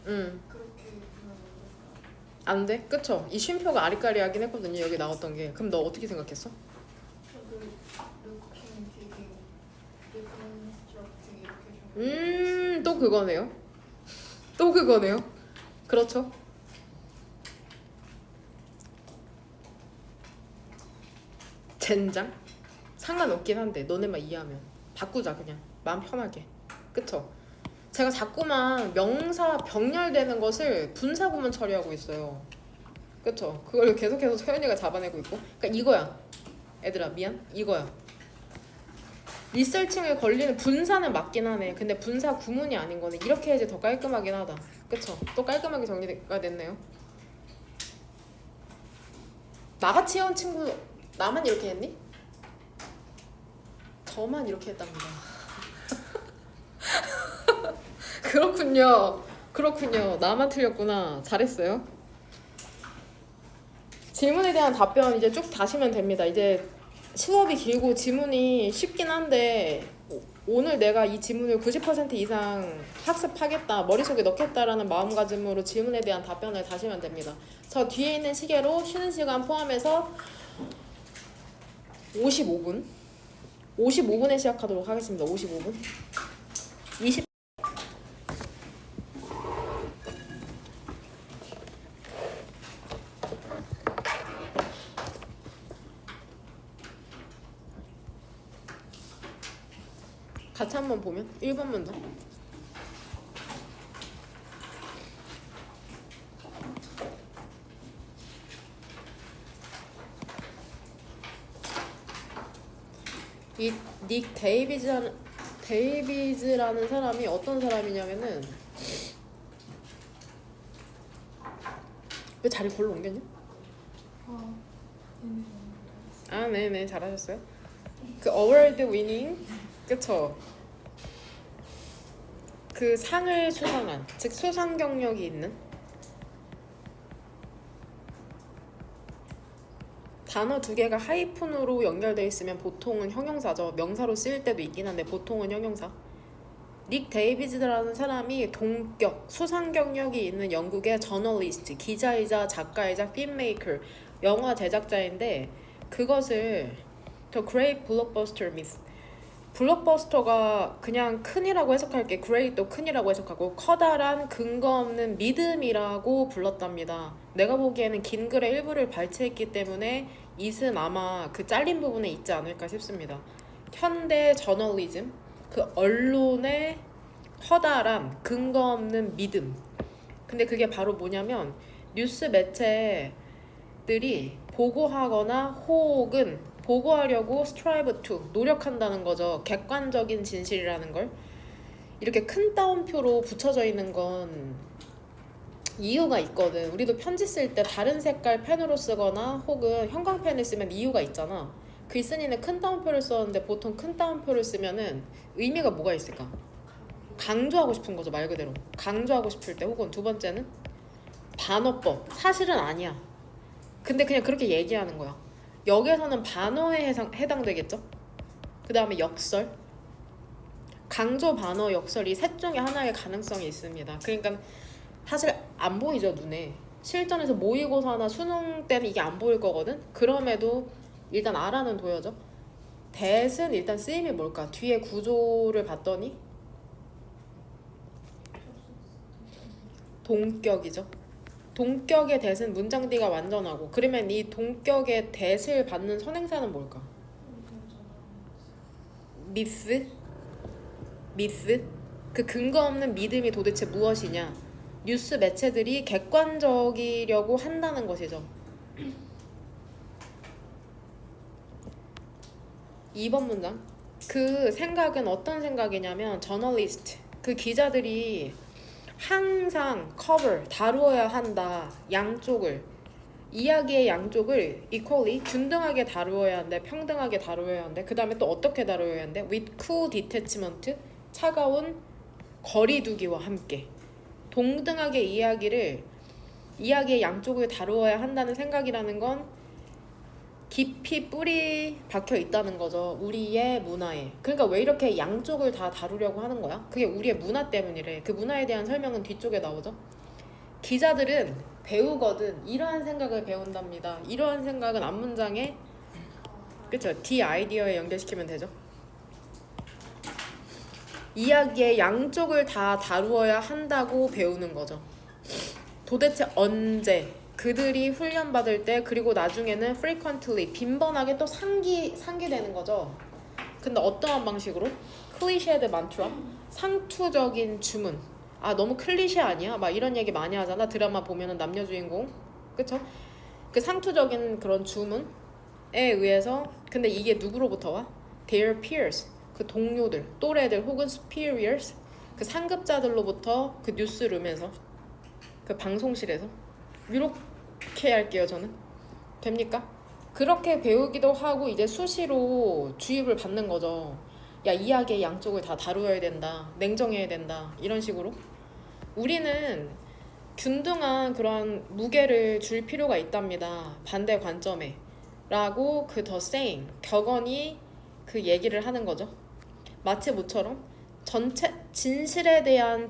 Speaker 2: 그렇게 보면
Speaker 1: 안 돼? 그쵸? 이 쉼표가 아리까리하긴 했거든요. 여기 나왔던 게. 그럼 너 어떻게 생각했어?
Speaker 2: 저도 looking, digging, reconstructing 이렇게 좀
Speaker 1: 또 그거네요. 또 그거네요. 그렇죠. 젠장? 상관없긴 한데 너네만 이해하면 바꾸자 그냥 마음 편하게. 그쵸? 제가 자꾸만 명사 병렬되는 것을 분사구문 처리하고 있어요. 그쵸? 그걸 계속해서 서연이가 잡아내고 있고. 그러니까 이거야. 애들아 미안. 이거야. 리서칭에 걸리는 분사는 맞긴 하네. 근데 분사 구문이 아닌 거네. 이렇게 해야지 더 깔끔하긴 하다. 그쵸? 또 깔끔하게 정리가 됐네요. 나같이 해온 친구 나만 이렇게 했니? 저만 이렇게 했답니다. 그렇군요. 그렇군요. 나만 틀렸구나. 잘했어요. 질문에 대한 답변 이제 쭉 다시면 됩니다. 이제 수업이 길고 지문이 쉽긴 한데 오늘 내가 이 지문을 90% 이상 학습하겠다, 머릿속에 넣겠다라는 마음가짐으로 질문에 대한 답변을 다시면 됩니다. 저 뒤에 있는 시계로 쉬는 시간 포함해서 55분 55분에 시작하도록 하겠습니다. 55분 20 같이 한번 보면 1번 문장 이 닉 데이비즈라는 사람이 어떤 사람이냐면은 왜 자리 골로 옮겼냐? 아 네네 잘하셨어요. 그 어워드 위닝 그쵸? 그 상을 수상한 즉 수상 경력이 있는 단어 두 개가 하이픈으로 연결되어 있으면 보통은 형용사죠. 명사로 쓰일 때도 있긴 한데 보통은 형용사. 닉 데이비즈라는 사람이 동격, 수상 경력이 있는 영국의 저널리스트, 기자이자 작가이자 필메이커, 영화 제작자인데 그것을 The Great Blockbuster Myth 블록버스터가 그냥 큰이라고 해석할게. great도 큰이라고 해석하고 커다란 근거 없는 믿음이라고 불렀답니다. 내가 보기에는 긴 글의 일부를 발췌했기 때문에 it은 아마 그 잘린 부분에 있지 않을까 싶습니다. 현대 저널리즘, 그 언론의 커다란 근거 없는 믿음. 근데 그게 바로 뭐냐면 뉴스 매체들이 보고하거나 혹은 보고하려고 strive to 노력한다는 거죠. 객관적인 진실이라는 걸 이렇게 큰 따옴표로 붙여져 있는 건 이유가 있거든. 우리도 편지 쓸 때 다른 색깔 펜으로 쓰거나 혹은 형광펜을 쓰면 이유가 있잖아. 글쓴이는 큰 따옴표를 썼는데 보통 큰 따옴표를 쓰면은 의미가 뭐가 있을까? 강조하고 싶은 거죠. 말 그대로 강조하고 싶을 때. 혹은 두 번째는 반어법. 사실은 아니야. 근데 그냥 그렇게 얘기하는 거야. 여기에서는 반어에 해당되겠죠? 그 다음에 역설. 강조, 반어, 역설 이 셋 중에 하나의 가능성이 있습니다. 그러니까 사실 안 보이죠, 눈에. 실전에서 모의고사나 수능 때는 이게 안 보일 거거든? 그럼에도 일단 알아는 둬야죠. that은 일단 쓰임이 뭘까? 뒤에 구조를 봤더니 동격이죠. 동격의 that은 문장 D가 완전하고 그러면 이 동격의 that을 받는 선행사는 뭘까? 미스? 그 근거 없는 믿음이 도대체 무엇이냐? 뉴스 매체들이 객관적이려고 한다는 것이죠. 2번 문장. 그 생각은 어떤 생각이냐면 저널리스트, 그 기자들이 항상 cover, 다루어야 한다. 양쪽을, 이야기의 양쪽을 equally, 균등하게 다루어야 한대. 평등하게 다루어야 한대. 그 다음에 또 어떻게 다루어야 한대? with cool detachment, 차가운 거리두기와 함께 동등하게 이야기의 양쪽을 다루어야 한다는 생각이라는 건 깊이 뿌리 박혀 있다는 거죠. 우리의 문화에. 그러니까 왜 이렇게 양쪽을 다 다루려고 하는 거야? 그게 우리의 문화 때문이래. 그 문화에 대한 설명은 뒤쪽에 나오죠. 기자들은 배우거든 이러한 생각을 배운답니다. 이러한 생각은 앞문장에 그쵸? D 아이디어에 연결시키면 되죠. 이야기의 양쪽을 다 다루어야 한다고 배우는 거죠. 도대체 언제 그들이 훈련받을 때 그리고 나중에는 frequently 빈번하게 또 상기되는 거죠. 근데 어떠한 방식으로? 클리셰들 많더라. 상투적인 주문. 아 너무 클리셰 아니야? 막 이런 얘기 많이 하잖아. 드라마 보면은 남녀 주인공 그쵸? 그 상투적인 그런 주문에 의해서 근데 이게 누구로부터 와? Their peers 그 동료들, 또래들 혹은 superiors 그 상급자들로부터 그 뉴스룸에서 그 방송실에서 이렇게 할게요 저는. 됩니까? 그렇게 배우기도 하고 이제 수시로 주입을 받는 거죠. 야 이야기의 양쪽을 다 다루어야 된다. 냉정해야 된다. 이런 식으로. 우리는 균등한 그런 무게를 줄 필요가 있답니다. 반대 관점에. 라고 그 the same 격언이 그 얘기를 하는 거죠. 마치 모처럼 진실에 대한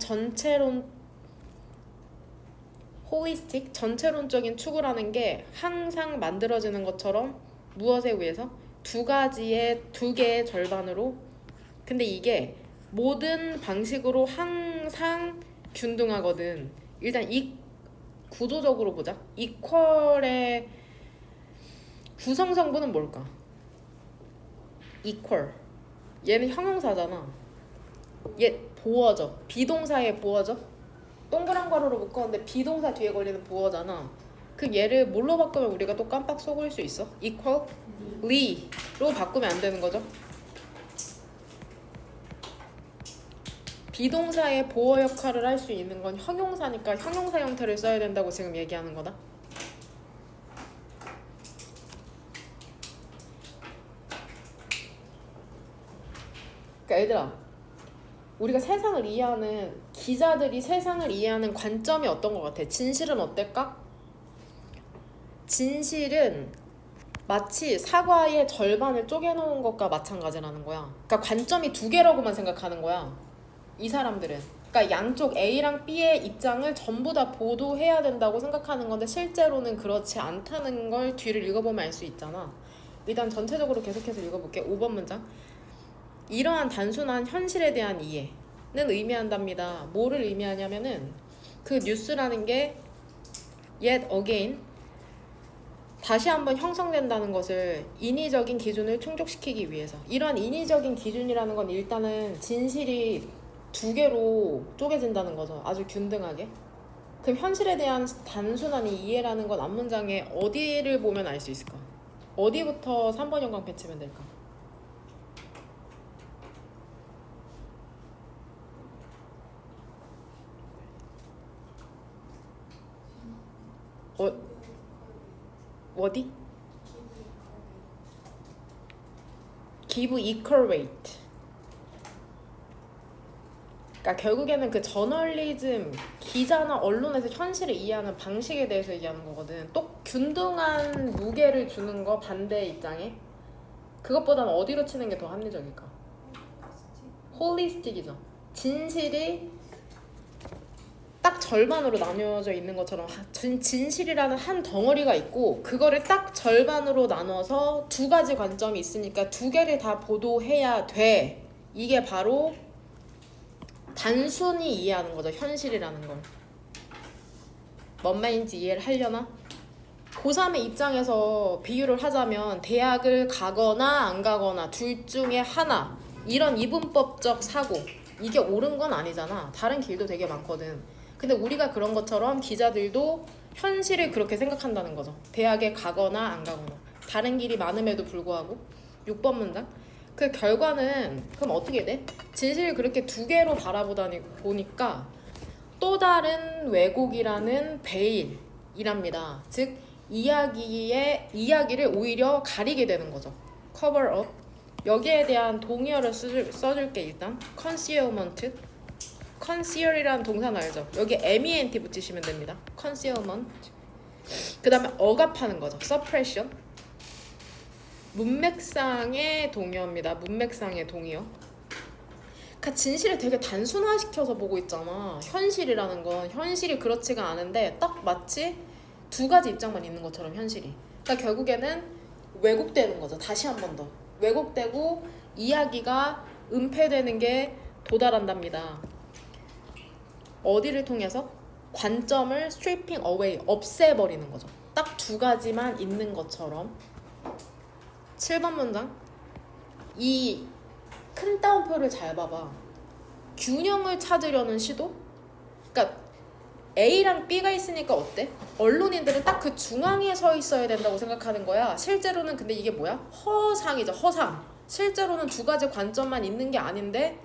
Speaker 1: 홀리스틱 전체론적인 추구라는 게 항상 만들어지는 것처럼 무엇에 의해서 두 개의 절반으로 근데 이게 모든 방식으로 항상 균등하거든. 일단 이 구조적으로 보자. 이퀄의 구성성분은 뭘까? 이퀄 얘는 형용사잖아. 얘 보어죠. 비동사의 보어죠. 동그란 가로로 묶었는데 비동사 뒤에 걸리는 보어잖아. 그 얘를 뭘로 바꾸면 우리가 또 깜빡 속을 수 있어? equally로 바꾸면 안 되는 거죠. 비동사의 보어 역할을 할 수 있는 건 형용사니까 형용사 형태를 써야 된다고 지금 얘기하는 거다. 그러니까 얘들아 우리가 세상을 이해하는 기자들이 세상을 이해하는 관점이 어떤 것 같아? 진실은 어떨까? 진실은 마치 사과의 절반을 쪼개놓은 것과 마찬가지라는 거야. 그러니까 관점이 두 개라고만 생각하는 거야. 이 사람들은. 그러니까 양쪽 A랑 B의 입장을 전부 다 보도해야 된다고 생각하는 건데 실제로는 그렇지 않다는 걸 뒤를 읽어보면 알 수 있잖아. 일단 전체적으로 계속해서 읽어볼게. 5번 문장. 이러한 단순한 현실에 대한 이해는 의미한답니다. 뭐를 의미하냐면은 그 뉴스라는 게 yet again 다시 한번 형성된다는 것을 인위적인 기준을 충족시키기 위해서. 이러한 인위적인 기준이라는 건 일단은 진실이 두 개로 쪼개진다는 거죠. 아주 균등하게. 그럼 현실에 대한 단순한 이해라는 건 앞문장에 어디를 보면 알 수 있을까? 어디부터 3번 연관 펼치면 될까? 어디? give equal weight. 그러니까 결국에는 그 저널리즘, 기자나 언론에서 현실을 이해하는 방식에 대해서 얘기하는 거거든. 또 균등한 무게를 주는 거 반대 입장에 그것보다는 어디로 치는 게 더 합리적일까? 홀리스틱이죠. 진실이 딱 절반으로 나뉘어져 있는 것처럼 진실이라는 한 덩어리가 있고 그거를 딱 절반으로 나눠서 두 가지 관점이 있으니까 두 개를 다 보도해야 돼. 이게 바로 단순히 이해하는 거죠. 현실이라는 걸. 뭔 말인지 이해를 하려나? 고3의 입장에서 비유를 하자면 대학을 가거나 안 가거나 둘 중에 하나 이런 이분법적 사고 이게 옳은 건 아니잖아. 다른 길도 되게 많거든. 근데 우리가 그런 것처럼 기자들도 현실을 그렇게 생각한다는 거죠. 대학에 가거나 안 가거나 다른 길이 많음에도 불구하고 6번 문장 그 결과는 그럼 어떻게 돼? 진실을 그렇게 두 개로 보니까 또 다른 왜곡이라는 베일이랍니다. 즉 이야기를 오히려 가리게 되는 거죠. cover up. 여기에 대한 동의어를 써줄게. 일단 concealment. conceal이라는 동사는 알죠? 여기 ment 붙이시면 됩니다. concealment. 그 다음에 억압하는 거죠. suppression. 문맥상의 동의어입니다. 문맥상의 동의어. 그러니까 진실을 되게 단순화시켜서 보고 있잖아. 현실이라는 건 현실이 그렇지가 않은데 딱 마치 두 가지 입장만 있는 것처럼 현실이. 그러니까 결국에는 왜곡되는 거죠. 다시 한 번 더. 왜곡되고 이야기가 은폐되는 게 도달한답니다. 어디를 통해서? 관점을 stripping away, 없애버리는 거죠. 딱 두 가지만 있는 것처럼. 7번 문장. 이 큰 따옴표를 잘 봐봐. 균형을 찾으려는 시도? 그러니까 A랑 B가 있으니까 어때? 언론인들은 딱 그 중앙에 서 있어야 된다고 생각하는 거야. 실제로는 근데 이게 뭐야? 허상이죠. 허상. 실제로는 두 가지 관점만 있는 게 아닌데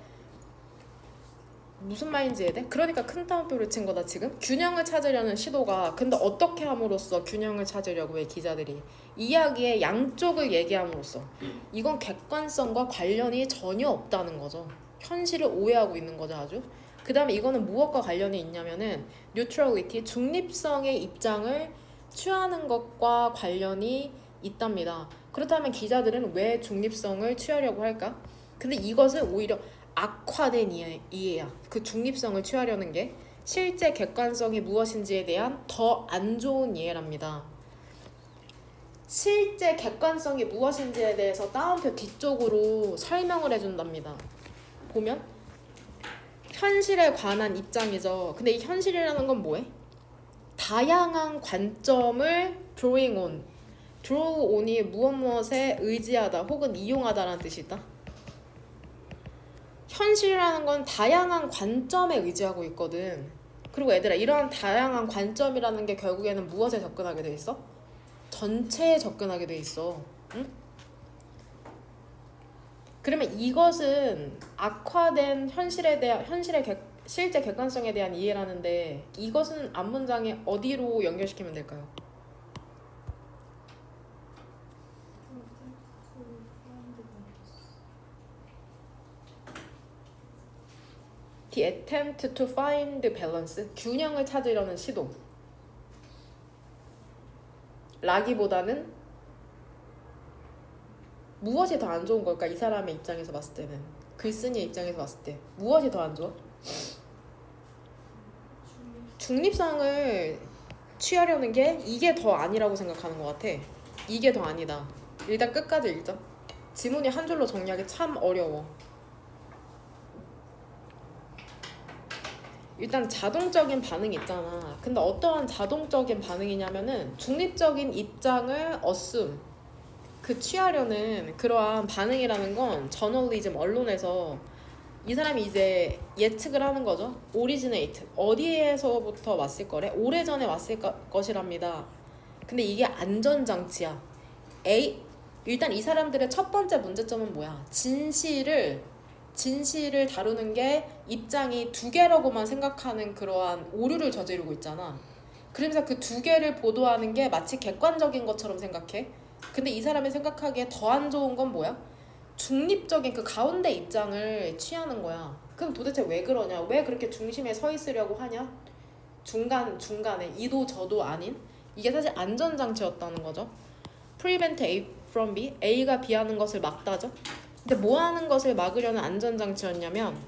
Speaker 1: 무슨 말인지 이해돼? 그러니까 큰 따옴표를 친 거다 지금. 균형을 찾으려는 시도가. 근데 어떻게 함으로써 균형을 찾으려고 해 기자들이? 이야기의 양쪽을 얘기함으로써. 이건 객관성과 관련이 전혀 없다는 거죠. 현실을 오해하고 있는 거죠 아주. 그 다음에 이거는 무엇과 관련이 있냐면은 neutrality, 중립성의 입장을 취하는 것과 관련이 있답니다. 그렇다면 기자들은 왜 중립성을 취하려고 할까? 근데 이것은 오히려 악화된 이해야. 그 중립성을 취하려는 게 실제 객관성이 무엇인지에 대한 더 안 좋은 이해랍니다. 실제 객관성이 무엇인지에 대해서 따옴표 뒤쪽으로 설명을 해준답니다. 보면 현실에 관한 입장이죠. 근데 이 현실이라는 건 뭐해? 다양한 관점을 drawing on. draw on이 무엇에 의지하다 혹은 이용하다라는 뜻이 있다. 현실이라는 건 다양한 관점에 의지하고 있거든. 그리고 얘들아, 이런 다양한 관점이라는 게 결국에는 무엇에 접근하게 돼 있어? 전체에 접근하게 돼 있어. 응? 그러면 이것은 악화된 실제 객관성에 대한 이해라는데 이것은 앞문장에 어디로 연결시키면 될까요? The attempt to find balance, 균형을 찾으려는 시도 라기보다는 무엇이 더 안 좋은 걸까? 이 사람의 입장에서 봤을 때는, 글쓴이의 입장에서 봤을 때 무엇이 더 안 좋아? 중립성을 취하려는 게 이게 더 아니라고 생각하는 것 같아. 이게 더 아니다. 일단 끝까지 읽자. 지문이 한 줄로 정리하기 참 어려워. 일단 자동적인 반응이 있잖아. 근데 어떠한 자동적인 반응이냐면은 중립적인 입장을 assume, 그 취하려는 그러한 반응이라는 건 저널리즘, 언론에서 이 사람이 이제 예측을 하는 거죠. originate, 어디에서부터 왔을 거래? 오래전에 왔을 것이랍니다. 근데 이게 안전장치야. 일단 이 사람들의 첫 번째 문제점은 뭐야? 진실을 다루는 게 입장이 두 개라고만 생각하는 그러한 오류를 저지르고 있잖아. 그러면서 그 두 개를 보도하는 게 마치 객관적인 것처럼 생각해. 근데 이 사람이 생각하기에 더 안 좋은 건 뭐야? 중립적인 그 가운데 입장을 취하는 거야. 그럼 도대체 왜 그러냐? 왜 그렇게 중심에 서 있으려고 하냐? 중간에 이도 저도 아닌, 이게 사실 안전장치였다는 거죠. Prevent A from B, A가 B 하는 것을 막다죠. 근데 뭐 하는 것을 막으려는 안전장치였냐면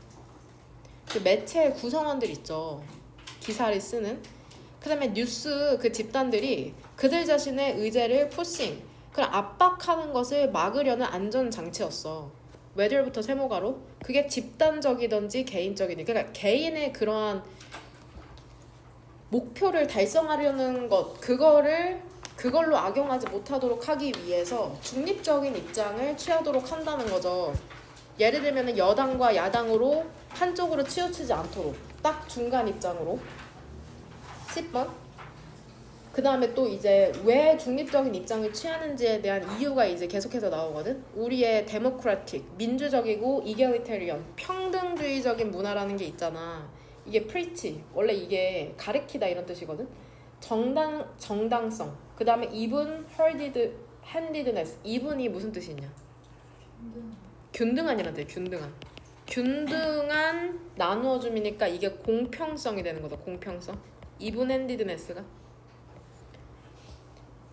Speaker 1: 그 매체의 구성원들 있죠. 기사를 쓰는. 그 다음에 뉴스 그 집단들이 그들 자신의 의제를 푸싱, 그걸 압박하는 것을 막으려는 안전장치였어. whether부터 세모가로. 그게 집단적이든지 개인적이든지, 그러니까 개인의 그러한 목표를 달성하려는 것, 그걸로 악용하지 못하도록 하기 위해서 중립적인 입장을 취하도록 한다는 거죠. 예를 들면 여당과 야당으로 한쪽으로 치우치지 않도록 딱 중간 입장으로. 10번. 그 다음에 또 이제 왜 중립적인 입장을 취하는지에 대한 이유가 이제 계속해서 나오거든. 우리의 데모크라틱, 민주적이고 이겔리테리언, 평등주의적인 문화라는 게 있잖아. 이게 preach, 원래 이게 가르치다 이런 뜻이거든. 정당성. 그 다음에 even handedness. even이 무슨 뜻이냐? 균등한이란 뜻이야. 균등한 나누어줌이니까 이게 공평성이 되는 거죠. 공평성. even handedness가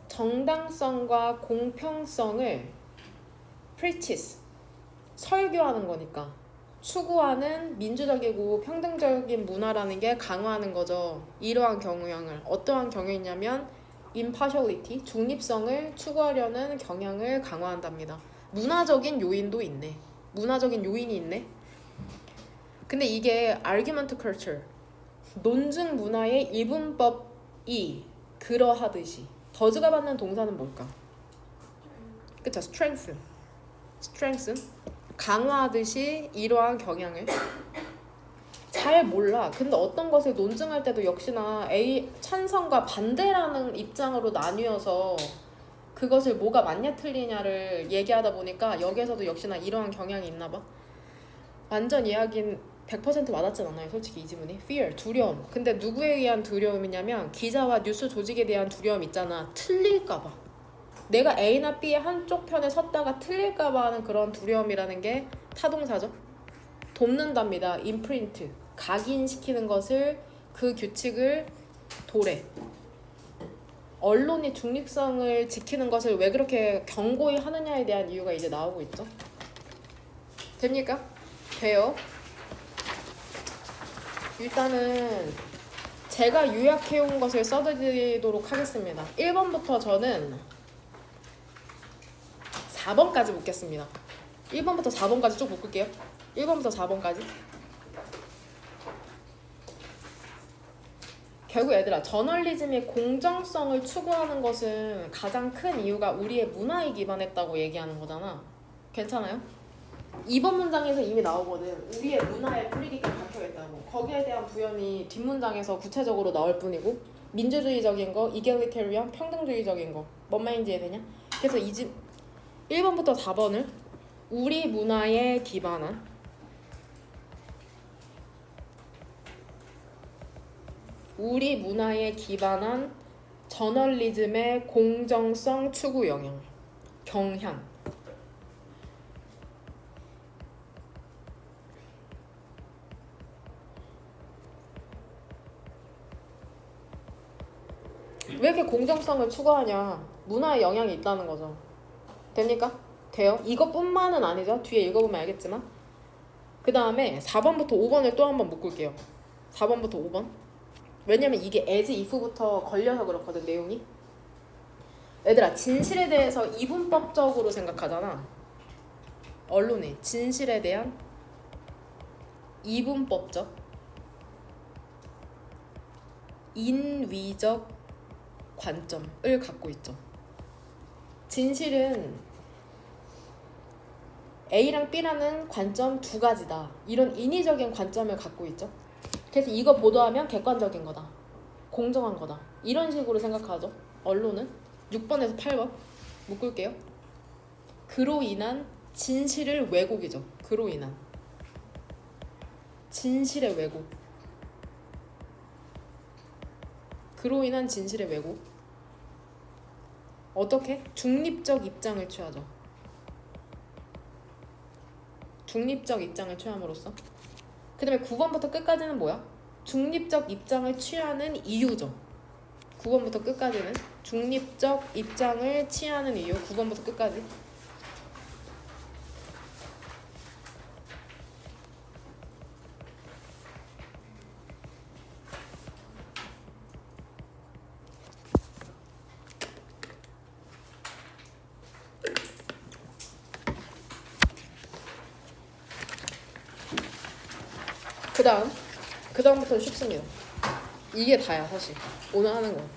Speaker 1: 정당성과 공평성을 preaches, 설교하는 거니까. 추구하는 민주적이고 평등적인 문화라는 게 강화하는 거죠. 이러한 경향을 어떠한 경향이냐면 impartiality, 중립성을 추구하려는 경향을 강화한답니다. 문화적인 요인도 있네. 문화적인 요인이 있네. 근데 이게 argument culture, 논증 문화의 이분법이 그러하듯이 더즈가 받는 동사는 뭘까? 그쵸? strengthen 강화하듯이 이러한 경향을 잘 몰라. 근데 어떤 것을 논증할 때도 역시나 A 찬성과 반대라는 입장으로 나뉘어서 그것을 뭐가 맞냐 틀리냐를 얘기하다 보니까 여기에서도 역시나 이러한 경향이 있나 봐. 완전 이야기는 100% 와닿진 않아요. 솔직히 이 지문이. fear, 두려움. 근데 누구에 의한 두려움이냐면 기자와 뉴스 조직에 대한 두려움 있잖아. 틀릴까 봐. 내가 A나 B의 한쪽 편에 섰다가 틀릴까 봐 하는 그런 두려움이라는 게 타동사죠. 돕는답니다. imprint. 각인시키는 것을 그 규칙을 도래. 언론이 중립성을 지키는 것을 왜 그렇게 경고히 하느냐에 대한 이유가 이제 나오고 있죠. 됩니까? 돼요. 일단은 제가 요약해온 것을 써드리도록 하겠습니다. 1번부터 저는 4번까지 묶겠습니다. 1번부터 4번까지 쭉 묶을게요. 1번부터 4번까지. 결국 얘들아, 저널리즘의 공정성을 추구하는 것은 가장 큰 이유가 우리의 문화에 기반했다고 얘기하는 거잖아. 괜찮아요? 2번 문장에서 이미 나오거든. 우리의 문화에 뿌리가 박혀있다고. 거기에 대한 부연이 뒷문장에서 구체적으로 나올 뿐이고, 민주주의적인 거, 이퀄리테리언, 평등주의적인 거. 뭔 말인지 이해되냐? 그래서 1번부터 4번을 우리 문화에 기반한 저널리즘의 공정성 추구 경향. 왜 이렇게 공정성을 추구하냐? 문화에 영향이 있다는 거죠. 됩니까? 돼요? 이것뿐만은 아니죠. 뒤에 읽어보면 알겠지만. 그 다음에 4번부터 5번을 또 한번 묶을게요. 4번부터 5번. 왜냐면 이게 as if부터 걸려서 그렇거든, 내용이. 얘들아, 진실에 대해서 이분법적으로 생각하잖아. 언론이 진실에 대한 이분법적, 인위적 관점을 갖고 있죠. 진실은 A랑 B라는 관점 두 가지다. 이런 인위적인 관점을 갖고 있죠. 그래서 이거 보도하면 객관적인 거다. 공정한 거다. 이런 식으로 생각하죠. 언론은. 6번에서 8번 묶을게요. 그로 인한 진실을 왜곡이죠. 그로 인한 진실의 왜곡. 그로 인한 진실의 왜곡. 어떻게? 중립적 입장을 취하죠. 중립적 입장을 취함으로써. 그 다음에 9번부터 끝까지는 뭐야? 중립적 입장을 취하는 이유죠. 9번부터 끝까지는 중립적 입장을 취하는 이유. 9번부터 끝까지. 그 다음부터는 쉽습니다. 이게 다야 사실 오늘 하는 건.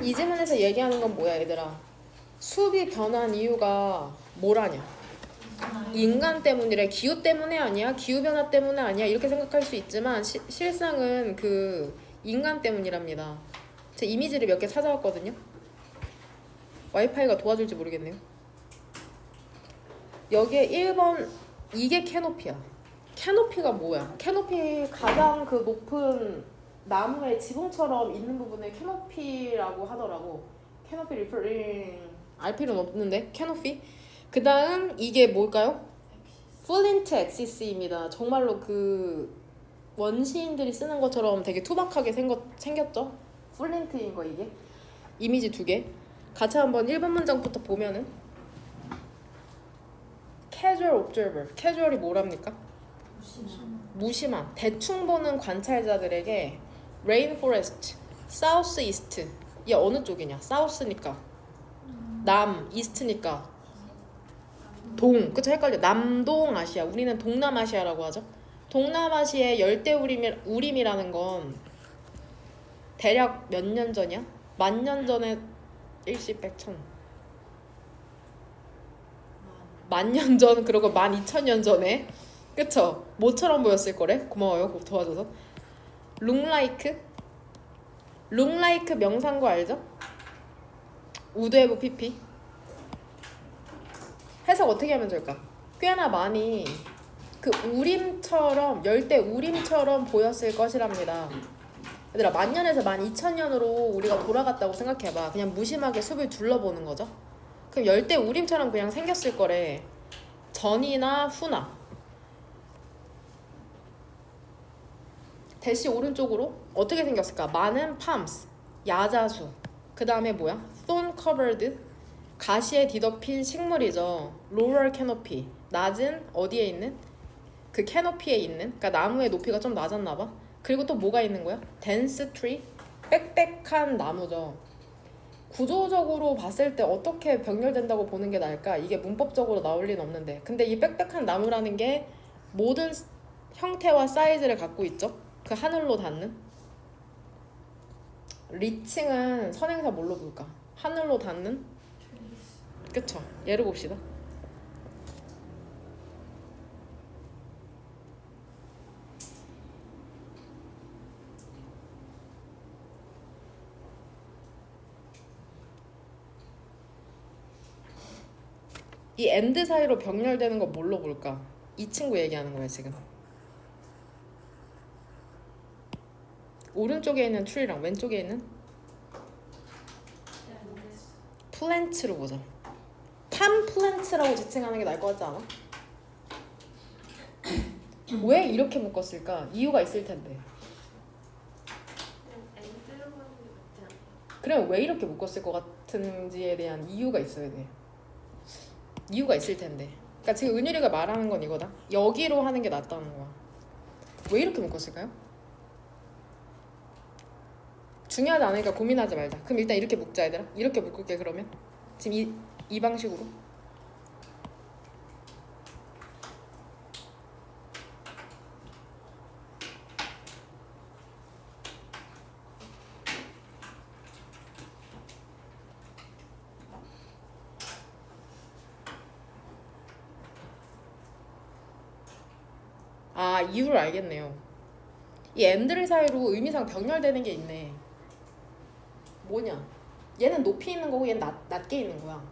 Speaker 1: 이 지문에서 얘기하는 건 뭐야 얘들아? 숲이 변한 이유가 뭐라냐? 인간 때문이래. 기후 때문에 아니야? 기후변화 때문에 아니야? 이렇게 생각할 수 있지만 실상은 그 인간 때문이랍니다. 제 이미지를 몇 개 찾아왔거든요. 와이파이가 도와줄지 모르겠네요. 여기에 1번 이게 캐노피야. 캐노피가 뭐야? 캐노피 가장 그 높은 나무의 지붕처럼 있는 부분을 캐노피라고 하더라고. 캐노피 리퍼링 알 필요는 없는데 캐노피. 그 다음 이게 뭘까요? 플린트 엑시스입니다. 정말로 그 원시인들이 쓰는 것처럼 되게 투박하게 생겼죠? 플린트인 거 이게. 이미지 2개. 같이 한번 1번 문장부터 보면은 casual observer. casual이 뭐랍니까? 무심한. 대충 보는 관찰자들에게 rainforest, southeast. 얘 어느 쪽이냐? south니까 남, east니까 동. 그쵸? 헷갈려. 남동아시아. 우리는 동남아시아라고 하죠. 동남아시아의 열대우림이라는 건 대략 몇 년 전이야? 10,000년 전에 일시백천 10,000년 전, 그리고 12,000년 전에. 그쵸? 뭐처럼 보였을 거래? 고마워요. 도와줘서. 룩라이크? 룩라이크 명상구 알죠? 우드헤브 PP. 해석 어떻게 하면 될까? 꽤나 많이 그 우림처럼, 열대 우림처럼 보였을 것이랍니다. 얘들아, 10,000년에서 12,000년으로 우리가 돌아갔다고 생각해봐. 그냥 무심하게 숲을 둘러보는 거죠. 그럼 열대 우림처럼 그냥 생겼을 거래. 전이나 후나. 대시 오른쪽으로 어떻게 생겼을까? 많은 palms, 야자수. 그 다음에 뭐야? thorn covered, 가시에 뒤덮인 식물이죠. lower canopy, 낮은 어디에 있는? 그 캐노피에 있는, 그러니까 나무의 높이가 좀 낮았나 봐. 그리고 또 뭐가 있는 거야? dense tree, 빽빽한 나무죠. 구조적으로 봤을 때 어떻게 병렬된다고 보는 게 나을까? 이게 문법적으로 나올 리는 없는데. 근데 이 빽빽한 나무라는 게 모든 형태와 사이즈를 갖고 있죠. 그 하늘로 닿는. 리칭은 선행사 뭘로 볼까? 하늘로 닿는? 그쵸? 예를 봅시다. 이 엔드 사이로 병렬되는 거 뭘로 볼까? 이 친구 얘기하는 거야 지금. 오른쪽에 있는 트리랑 왼쪽에 있는 플랜츠로 보자. 팜 플랜츠라고 지칭하는 게 나을 것 같지 않아? 왜 이렇게 묶었을까? 이유가 있을 텐데.
Speaker 2: 엔드로 보는 게 맞지 않아요?
Speaker 1: 그럼 왜 이렇게 묶었을 것 같은지에 대한 이유가 있어야 돼. 이유가 있을 텐데. 그러니까 지금 은율이가 말하는 건 이거다. 여기로 하는 게 낫다는 거야. 왜 이렇게 묶었을까요? 중요하지 않으니까 고민하지 말자. 그럼 일단 이렇게 묶자 얘들아. 이렇게 묶을게 그러면. 지금 이 방식으로. 아, 이유를 알겠네요. 이 M들 사이로 의미상 병렬되는 게 있네. 뭐냐? 얘는 높이 있는 거고 얘는 낮게 있는 거야.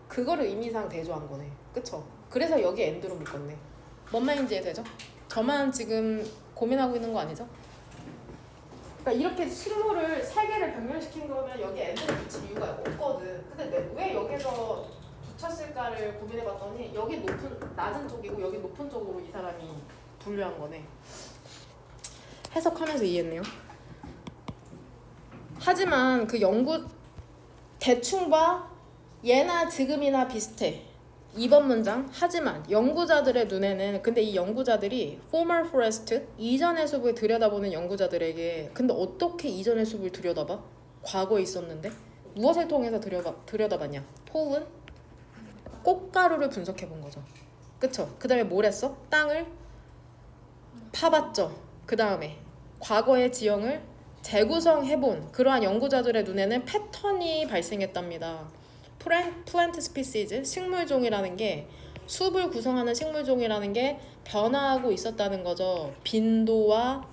Speaker 1: 그거를 의미상 대조한 거네. 그쵸? 그래서 여기 M들로 묶었네. 뭔 말인지 이해되죠? 저만 지금 고민하고 있는 거 아니죠? 그러니까 이렇게 식물을 3개를 병렬시킨 거면 여기 M들을 붙일 이유가 없거든. 근데 왜 여기서 붙였을까를 고민해봤더니 여기 낮은 쪽이고 여기 높은 쪽으로 이 사람이 분류한 거네. 해석하면서 이해했네요. 하지만 그 연구 대충 봐. 예나 지금이나 비슷해. 2번 문장. 하지만 연구자들의 눈에는, 근데 이 연구자들이 former forest, 이전의 숲을 들여다보는 연구자들에게, 근데 어떻게 이전의 숲을 들여다봐? 과거에 있었는데? 무엇을 통해서 들여다봤냐? 폴은 꽃가루를 분석해 본 거죠. 그쵸? 그 다음에 뭘 했어? 땅을 파봤죠. 그 다음에 과거의 지형을 재구성해본 그러한 연구자들의 눈에는 패턴이 발생했답니다. 플랜트 스피시즈, 식물종이라는 게, 숲을 구성하는 식물종이라는 게 변화하고 있었다는 거죠. 빈도와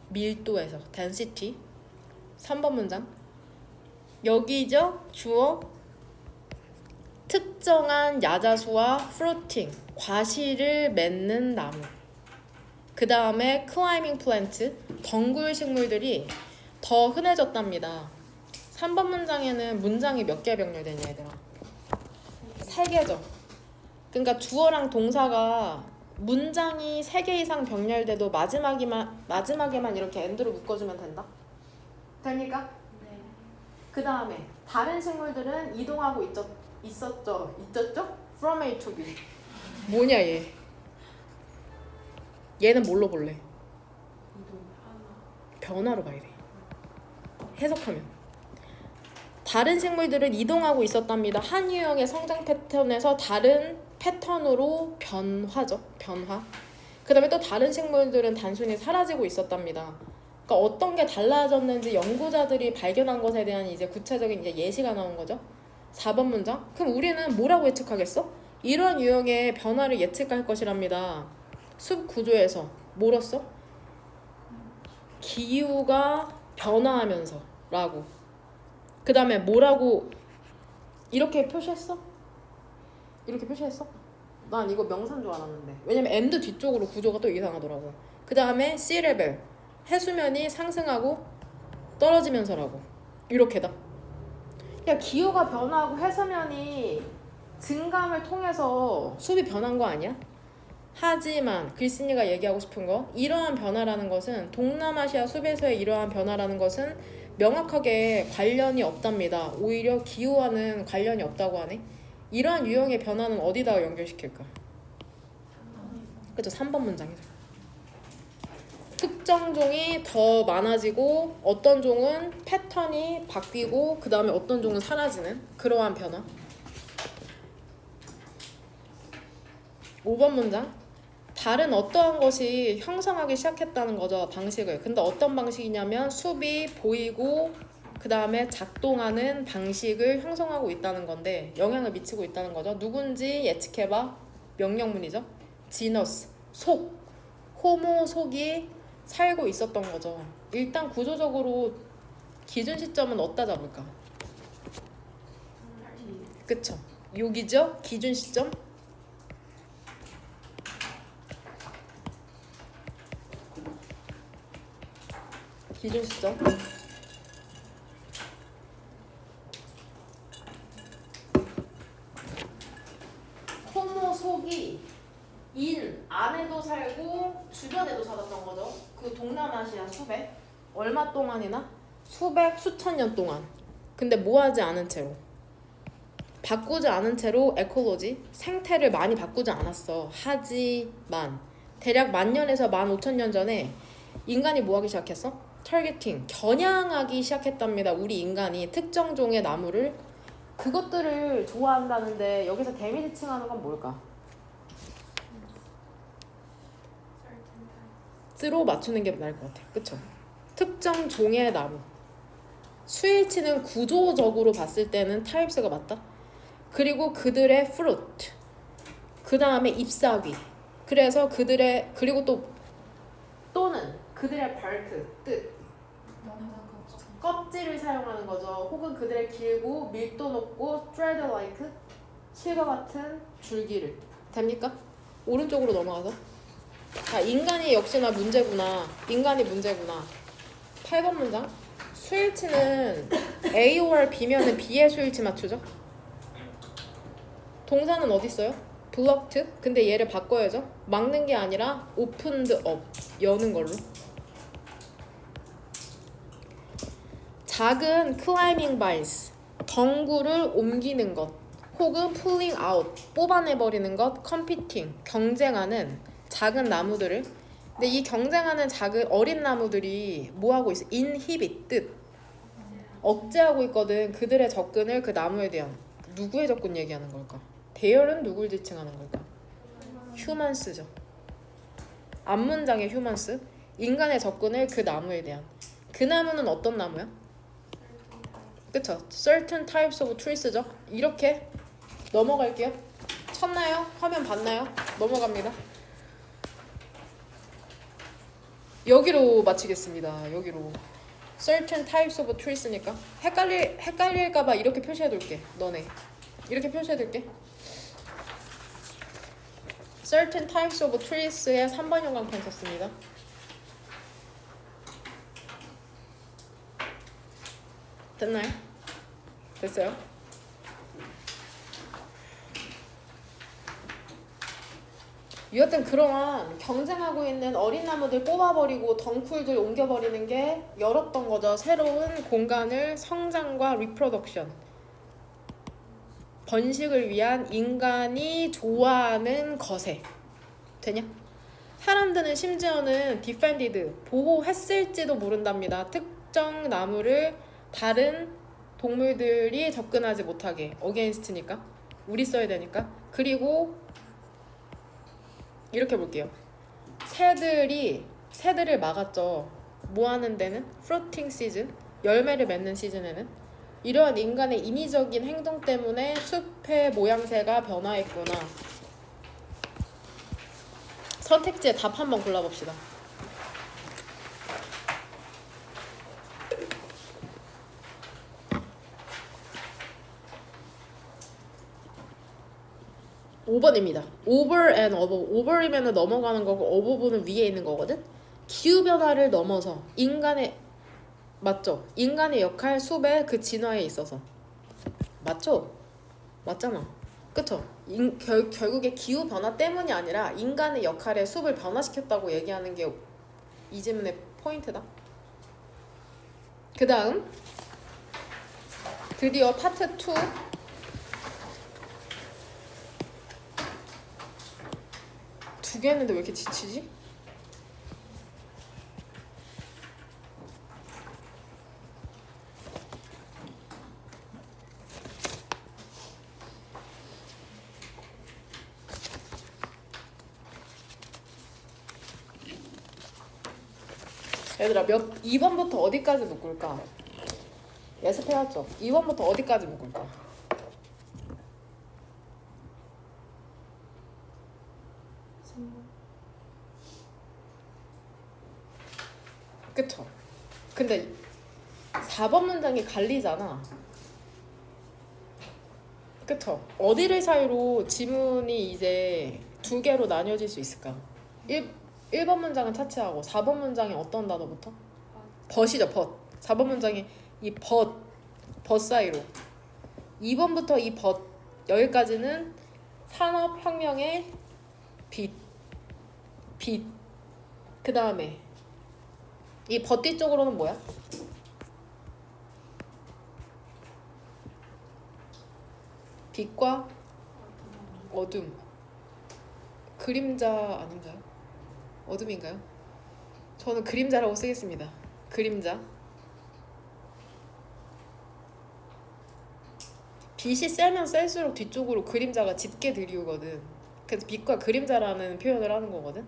Speaker 1: 밀도에서. density. 3번 문장. 여기죠. 주어. 특정한 야자수와 fruiting, 과실을 맺는 나무. 그 다음에 climbing plant, 덩굴 식물들이 더 흔해졌답니다. 3번 문장에는 문장이 몇 개 병렬되냐 얘들아? 3개죠. 그러니까 주어랑 동사가 문장이 3개 이상 병렬돼도 마지막에만 이렇게 end로 묶어주면 된다? 됩니까?
Speaker 2: 네.
Speaker 1: 그 다음에 다른 식물들은 이동하고 있었죠? from A to B. 뭐냐 얘. 얘는 뭘로 볼래?
Speaker 3: 이동.
Speaker 1: 변화로 봐야 돼. 해석하면 다른 생물들은 이동하고 있었답니다. 한 유형의 성장 패턴에서 다른 패턴으로 변화죠. 변화. 그 다음에 또 다른 생물들은 단순히 사라지고 있었답니다. 그러니까 어떤 게 달라졌는지 연구자들이 발견한 것에 대한 이제 구체적인 이제 예시가 나온 거죠. 4번 문장. 그럼 우리는 뭐라고 예측하겠어? 이런 유형의 변화를 예측할 것이랍니다. 숲 구조에서 뭐랬어? 기후가 변화하면서 라고. 그 다음에 뭐라고 이렇게 표시했어? 이렇게 표시했어? 난 이거 명사인 줄 알았는데. 왜냐면 and 뒤쪽으로 구조가 또 이상하더라고. 그 다음에 sea level 해수면이 상승하고 떨어지면서라고. 이렇게다. 야, 기후가 변화하고 해수면이 증감을 통해서 숲이 변한 거 아니야? 하지만 글쓴이가 얘기하고 싶은 거, 이러한 변화라는 것은 동남아시아 숲에서의 이러한 변화라는 것은 명확하게 관련이 없답니다. 오히려 기후와는 관련이 없다고 하네. 이러한 유형의 변화는 어디다가 연결시킬까? 그쵸, 3번 문장이죠. 특정 종이 더 많아지고 어떤 종은 패턴이 바뀌고 그 다음에 어떤 종은 사라지는 그러한 변화. 5번 문장. 다른 어떠한 것이 형성하기 시작했다는 거죠. 방식을. 근데 어떤 방식이냐면 숲이 보이고 그 다음에 작동하는 방식을 형성하고 있다는 건데 영향을 미치고 있다는 거죠. 누군지 예측해봐. 명령문이죠. 지너스, 속. 호모 속이 살고 있었던 거죠. 일단 구조적으로 기준 시점은 어디다 잡을까? 그쵸. 여기죠. 기준 시점. 기준 시점. 호모 속이 인 안에도 살고 주변에도 살았던 거죠. 그 동남아시아 숲에 얼마 동안이나? 수백 수천 년 동안. 근데 뭐 하지 않은 채로, 바꾸지 않은 채로 에콜로지 생태를 많이 바꾸지 않았어. 하지만 대략 10,000년에서 15,000년 전에 인간이 뭐 하기 시작했어? 타겟팅, 겨냥하기 시작했답니다. 우리 인간이 특정 종의 나무를, 그것들을 좋아한다는데 여기서 데미지 칭하는 건 뭘까? 스로 맞추는 게 나을 것 같아. 그쵸? 특정 종의 나무. 수일치는 구조적으로 봤을 때는 타입스가 맞다. 그리고 그들의 fruit. 그 다음에 잎사귀. 그래서 그들의, 그리고 또는 그들의 bark, 뜻. 껍질을 사용하는 거죠. 혹은 그들의 길고 밀도 높고 thread-like, 실과 같은 줄기를. 됩니까? 오른쪽으로 넘어가서. 자, 인간이 역시나 문제구나. 인간이 문제구나. 8번 문장. 수일치는 A or B면은 B의 수일치 맞추죠? 동사는 어디 있어요? blocked. 근데 얘를 바꿔야죠. 막는 게 아니라 opened up. 여는 걸로. 작은 climbing vines. 덩굴을 옮기는 것. 혹은 pulling out. 뽑아내버리는 것. competing. 경쟁하는 작은 나무들을. 근데 이 경쟁하는 작은 어린 나무들이 뭐 하고 있어? inhibit, 뜻. 억제하고 있거든. 그들의 접근을 그 나무에 대한. 누구의 접근 얘기하는 걸까? 대열은 누굴 지칭하는 걸까? humans죠. 앞문장의 humans. 인간의 접근을 그 나무에 대한. 그 나무는 어떤 나무야? 그쵸? certain types of trees죠. 이렇게 넘어갈게요. 쳤나요? 화면 봤나요? 넘어갑니다. 여기로 마치겠습니다. 여기로. certain types of trees니까 헷갈릴까봐 이렇게 표시해둘게. 너네 이렇게 표시해둘게. certain types of trees의 3번 형광펜 썼습니다. 됐나요? 됐어요? 여하튼 그러한 경쟁하고 있는 어린 나무들 뽑아버리고 덩쿨들 옮겨버리는 게 열었던 거죠. 새로운 공간을 성장과 리프로덕션. 번식을 위한 인간이 좋아하는 것에 되냐? 사람들은 심지어는 defended 보호했을지도 모른답니다. 특정 나무를 다른 동물들이 접근하지 못하게 against니까 우리 써야 되니까. 그리고 이렇게 볼게요. 새들을 막았죠. 뭐 하는 데는? fruiting season 열매를 맺는 시즌에는. 이러한 인간의 인위적인 행동 때문에 숲의 모양새가 변화했구나. 선택지의 답 한번 골라봅시다. (5번입니다) over and above. over이면 넘어가는 거고 above는 위에 있는 거거든. 기후변화를 넘어서 인간의 맞죠? 인간의 역할 숲의 그 진화에 있어서 맞죠? 맞잖아. 그쵸? 결국에 기후변화 때문이 아니라 인간의 역할에 숲을 변화시켰다고 얘기하는 게 이 질문의 포인트다. 그 다음 드디어 파트 2 두 개 했는데 왜 이렇게 지치지? 얘들아 2번부터 어디까지 묶을까? 예습해왔죠? 2번부터 어디까지 묶을까? 그쵸? 근데 4번 문장이 갈리잖아. 그쵸? 어디를 사이로 지문이 이제 두 개로 나뉘어질 수 있을까? 1번 문장은 차치하고 4번 문장이 어떤 단어부터? 벗이죠, 벗. 4번 문장이 이 벗 사이로. 2번부터 이 벗 여기까지는 산업혁명의 빛. 그 다음에 이 벗 뒤쪽으로는 뭐야? 빛과 어둠. 그림자 아닌가요? 어둠인가요? 저는 그림자라고 쓰겠습니다. 그림자. 빛이 세면 셀수록 뒤쪽으로 그림자가 짙게 들이우거든. 그래서 빛과 그림자라는 표현을 하는 거거든.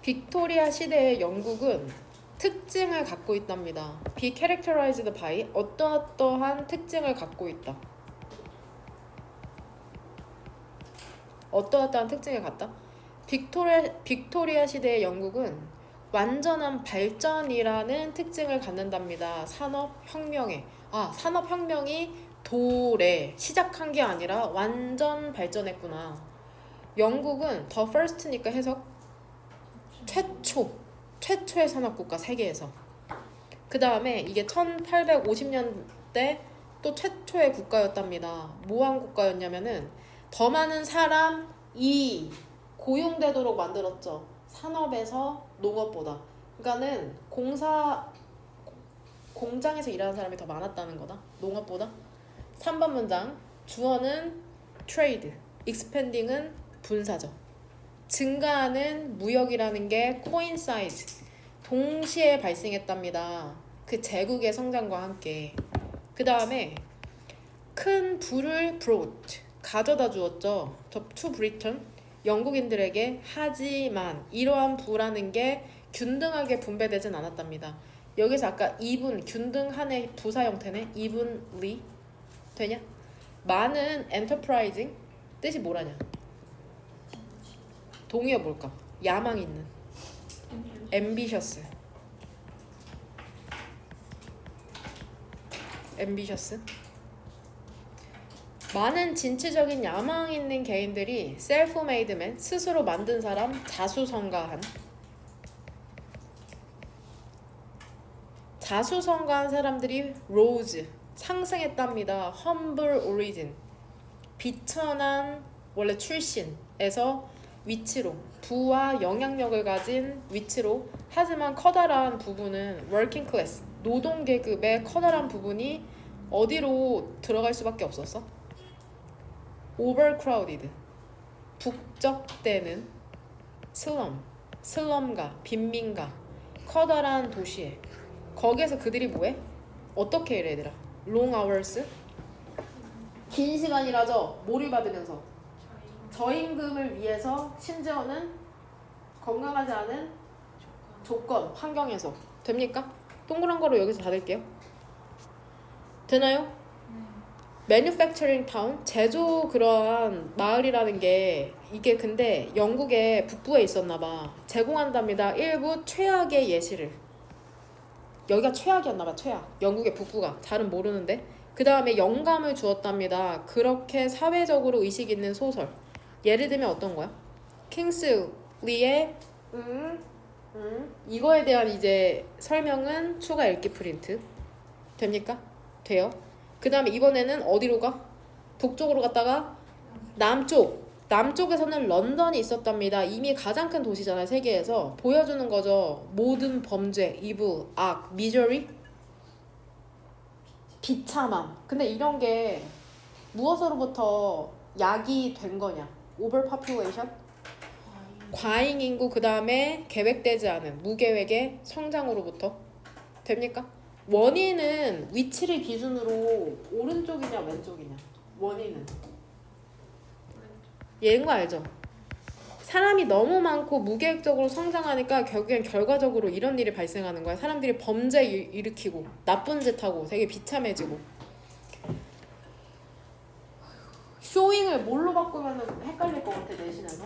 Speaker 1: 빅토리아 시대의 영국은 특징을 갖고 있답니다. Be characterized by 어떠한 특징을 갖고 있다. 어떠한 특징을 갖다? 빅토리아 시대의 영국은 완전한 발전이라는 특징을 갖는답니다. 산업혁명에. 산업혁명이 도래 시작한 게 아니라 완전 발전했구나. 영국은 the first니까 해석 최초의 산업국가 세계에서. 그 다음에 이게 1850년대 또 최초의 국가였답니다. 뭐한 국가였냐면은 더 많은 사람이 고용되도록 만들었죠. 산업에서 농업보다. 그러니까는 공장에서 일하는 사람이 더 많았다는 거다. 농업보다. 3번 문장 주어는 trade, expanding은 분사죠. 증가하는 무역이라는 게 coincide, 동시에 발생했답니다. 그 제국의 성장과 함께. 그 다음에 큰 부를 brought, 가져다 주었죠. to Britain, 영국인들에게. 하지만 이러한 부라는 게 균등하게 분배되진 않았답니다. 여기서 아까 even, 균등한의 부사 형태네. evenly 되냐? 많은 enterprising 뜻이 뭐라냐? 동의어 뭘까? 야망 있는. ambitious. 많은 진취적인 야망 있는 개인들이 self-made man, 스스로 만든 사람, 자수성가한 사람들이 rose, 상승했답니다. humble origin, 비천한 원래 출신에서 위치로 부와 영향력을 가진 위치로 하지만 커다란 부분은 워킹 클래스 노동 계급의 커다란 부분이 어디로 들어갈 수밖에 없었어? overcrowded 북적대는 슬럼가 빈민가 커다란 도시에 거기에서 그들이 뭐해? 어떻게 일해 얘들아? long hours 긴 시간 일하죠. 뭐를 받으면서 저임금을 위해서 심지어는 건강하지 않은 조건 환경에서 됩니까? 동그란 거로 여기서 닫을게요. 되나요? Manufacturing town 제조 그러한 마을이라는 게 이게 근데 영국의 북부에 있었나 봐. 제공한답니다. 일부 최악의 예시를. 여기가 최악이었나 봐. 최악. 영국의 북부가. 잘은 모르는데. 그 다음에 영감을 주었답니다. 그렇게 사회적으로 의식 있는 소설. 예를 들면 어떤 거야? 킹슬리의 이거에 대한 이제 설명은 추가 읽기 프린트. 됩니까? 돼요. 그 다음에 이번에는 어디로 가? 북쪽으로 갔다가 남쪽에서는 런던이 있었답니다. 이미 가장 큰 도시잖아요. 세계에서. 보여주는 거죠. 모든 범죄, 이브, 악, 미저리, 비참함. 근데 이런 게 무엇으로부터 약이 된 거냐? 오버파퓰레이션? 과잉 인구 그 다음에 계획되지 않은 무계획의 성장으로부터 됩니까? 원인은 위치를 기준으로 오른쪽이냐 왼쪽이냐 원인은 얘인 거 알죠? 사람이 너무 많고 무계획적으로 성장하니까 결국엔 결과적으로 이런 일이 발생하는 거야. 사람들이 범죄 일으키고 나쁜 짓 하고 되게 비참해지고. 쇼잉을 뭘로 바꾸면 헷갈릴 것 같아 내신에서.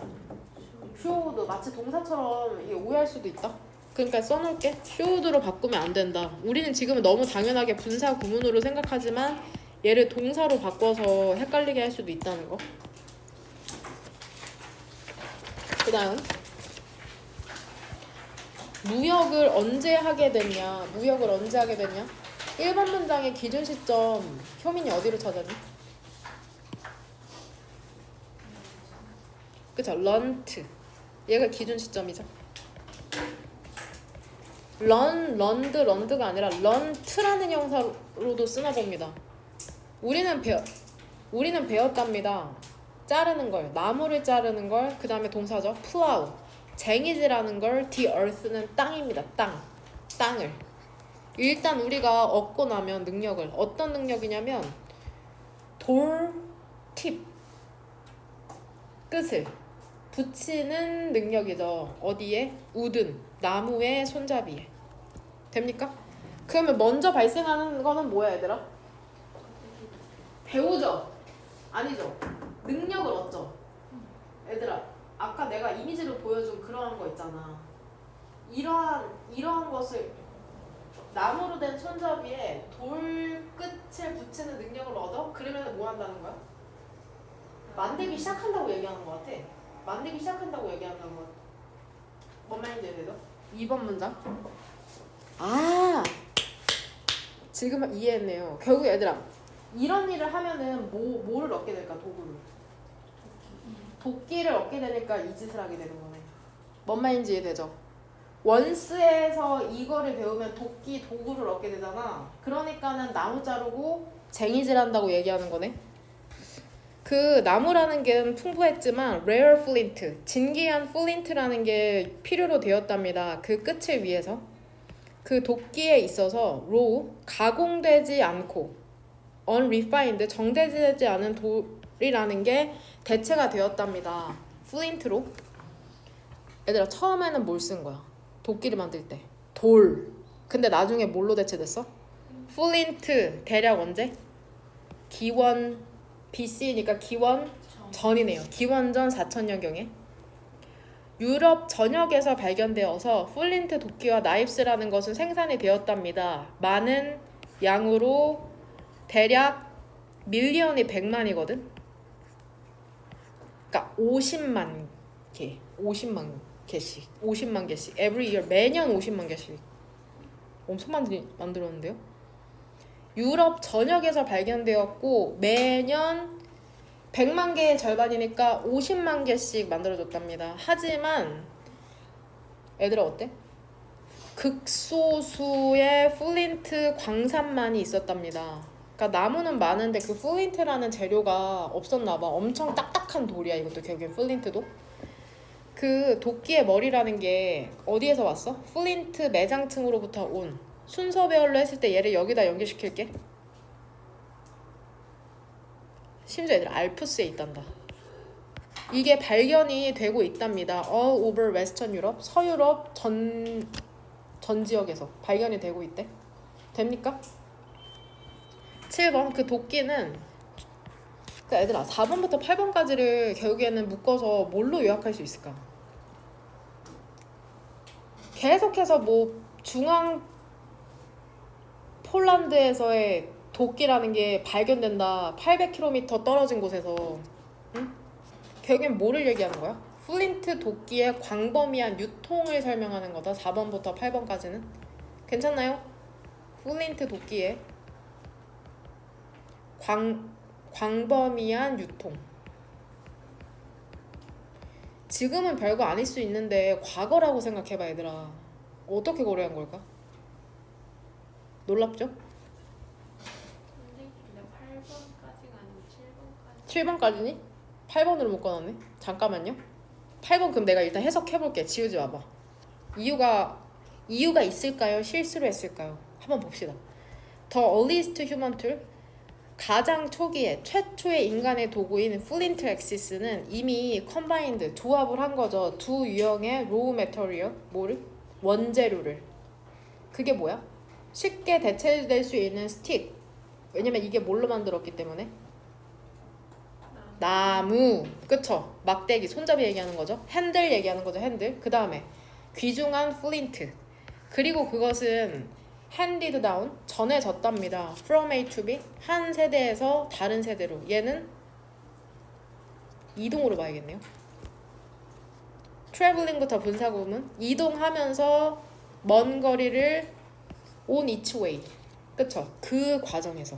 Speaker 1: 쇼우드 마치 동사처럼 이게 오해할 수도 있다. 그러니까 써놓을게. 쇼우드로 바꾸면 안 된다. 우리는 지금은 너무 당연하게 분사 구문으로 생각하지만 얘를 동사로 바꿔서 헷갈리게 할 수도 있다는 거. 그 다음 무역을 언제 하게 됐냐. 1번 문장의 기준 시점 효민이 어디로 찾았니? 그쵸? 런트 얘가 기준 시점이죠. 런드가 아니라 런트라는 형사로도 쓰나 봅니다. 우리는 배웠답니다. 자르는 걸, 나무를 자르는 걸, 그 다음에 동사죠. plow, 쟁이질하는 걸, the earth는 땅입니다. 땅을. 일단 우리가 얻고 나면 능력을, 어떤 능력이냐면 팁, 끝을 붙이는 능력이죠. 어디에? 우든, 나무의 손잡이에. 됩니까? 그러면 먼저 발생하는 거는 뭐야 얘들아? 배우죠? 아니죠? 능력을 얻죠? 얘들아 아까 내가 이미지로 보여준 그러한 거 있잖아. 이러한 것을 나무로 된 손잡이에 돌 끝을 붙이는 능력을 얻어? 그러면 뭐 한다는 거야? 만들기 시작한다고 얘기하는 것 같아. 만들기 시작한다고 얘기한다는 것 같아. 뭔 말인지 이해돼요? 2번 문장. 아 지금 이해했네요. 결국 얘들아 이런 일을 하면은 뭐를 얻게 될까? 도끼를 얻게 되니까 이 짓을 하게 되는 거네. 뭔 말인지 이해되죠? 원스에서 이거를 배우면 도구를 얻게 되잖아. 그러니까는 나무 자르고 쟁이질 한다고 얘기하는 거네. 그 나무라는 게 풍부했지만 rare flint, 진귀한 flint라는 게 필요로 되었답니다. 그 끝을 위해서. 그 도끼에 있어서 raw, 가공되지 않고 unrefined, 정제되지 않은 돌이라는 게 대체가 되었답니다. flint로. 얘들아 처음에는 뭘 쓴 거야? 도끼를 만들 때 돌. 근데 나중에 뭘로 대체됐어? flint. 대략 언제? 기원 BC니까 기원 전이네요. 기원전 4000년경에 유럽 전역에서 발견되어서 플린트 도끼와 나입스라는 것은 생산이 되었답니다. 많은 양으로 대략 밀리언이 100만이거든. 그러니까 50만 개씩 every year 매년 50만 개씩 엄청 만들었는데요. 유럽 전역에서 발견되었고 매년 100만 개의 절반이니까 50만 개씩 만들어줬답니다. 하지만 애들아 어때? 극소수의 플린트 광산만이 있었답니다. 그러니까 나무는 많은데 그 플린트라는 재료가 없었나봐. 엄청 딱딱한 돌이야 이것도. 결국엔 플린트도 그 도끼의 머리라는 게 어디에서 왔어? 플린트 매장층으로부터 온. 순서배열로 했을 때 얘를 여기다 연결시킬게. 심지어 얘들 알프스에 있단다. 이게 발견이 되고 있답니다. All over Western Europe, 서유럽 전 지역에서 발견이 되고 있대. 됩니까? 7번 그 도끼는 그 애들아 4번부터 8번까지를 결국에는 묶어서 뭘로 요약할 수 있을까? 계속해서 뭐 중앙 폴란드에서의 도끼라는 게 발견된다. 800km 떨어진 곳에서. 응? 결국엔 뭐를 얘기하는 거야? 플린트 도끼의 광범위한 유통을 설명하는 거다. 4번부터 8번까지는. 괜찮나요? 플린트 도끼의 광범위한 유통. 지금은 별거 아닐 수 있는데 과거라고 생각해봐 얘들아. 어떻게 고려한 걸까? 놀랍죠?
Speaker 2: 근데 8번까지가 아니고 7번까지.
Speaker 1: 7번까지니? 8번으로 묶어놨네. 잠깐만요. 8번 그럼 내가 일단 해석해볼게. 지우지 마봐. 이유가 있을까요? 실수로 했을까요? 한번 봅시다. The earliest human tool, 가장 초기에 최초의 인간의 도구인 플린트 엑시스는 이미 컴바인드 조합을 한 거죠. 두 유형의 로우 메터리얼, 뭐를? 원재료를. 그게 뭐야? 쉽게 대체될 수 있는 스틱. 왜냐면 이게 뭘로 만들었기 때문에. 나무. 그쵸? 막대기, 손잡이 얘기하는 거죠. 핸들 얘기하는 거죠. 핸들. 그 다음에 귀중한 플린트. 그리고 그것은 handed down, 전해졌답니다. From A to B, 한 세대에서 다른 세대로. 얘는 이동으로 봐야겠네요. traveling부터 분사구문, 이동하면서 먼 거리를 on each way. 그쵸? 그 과정에서.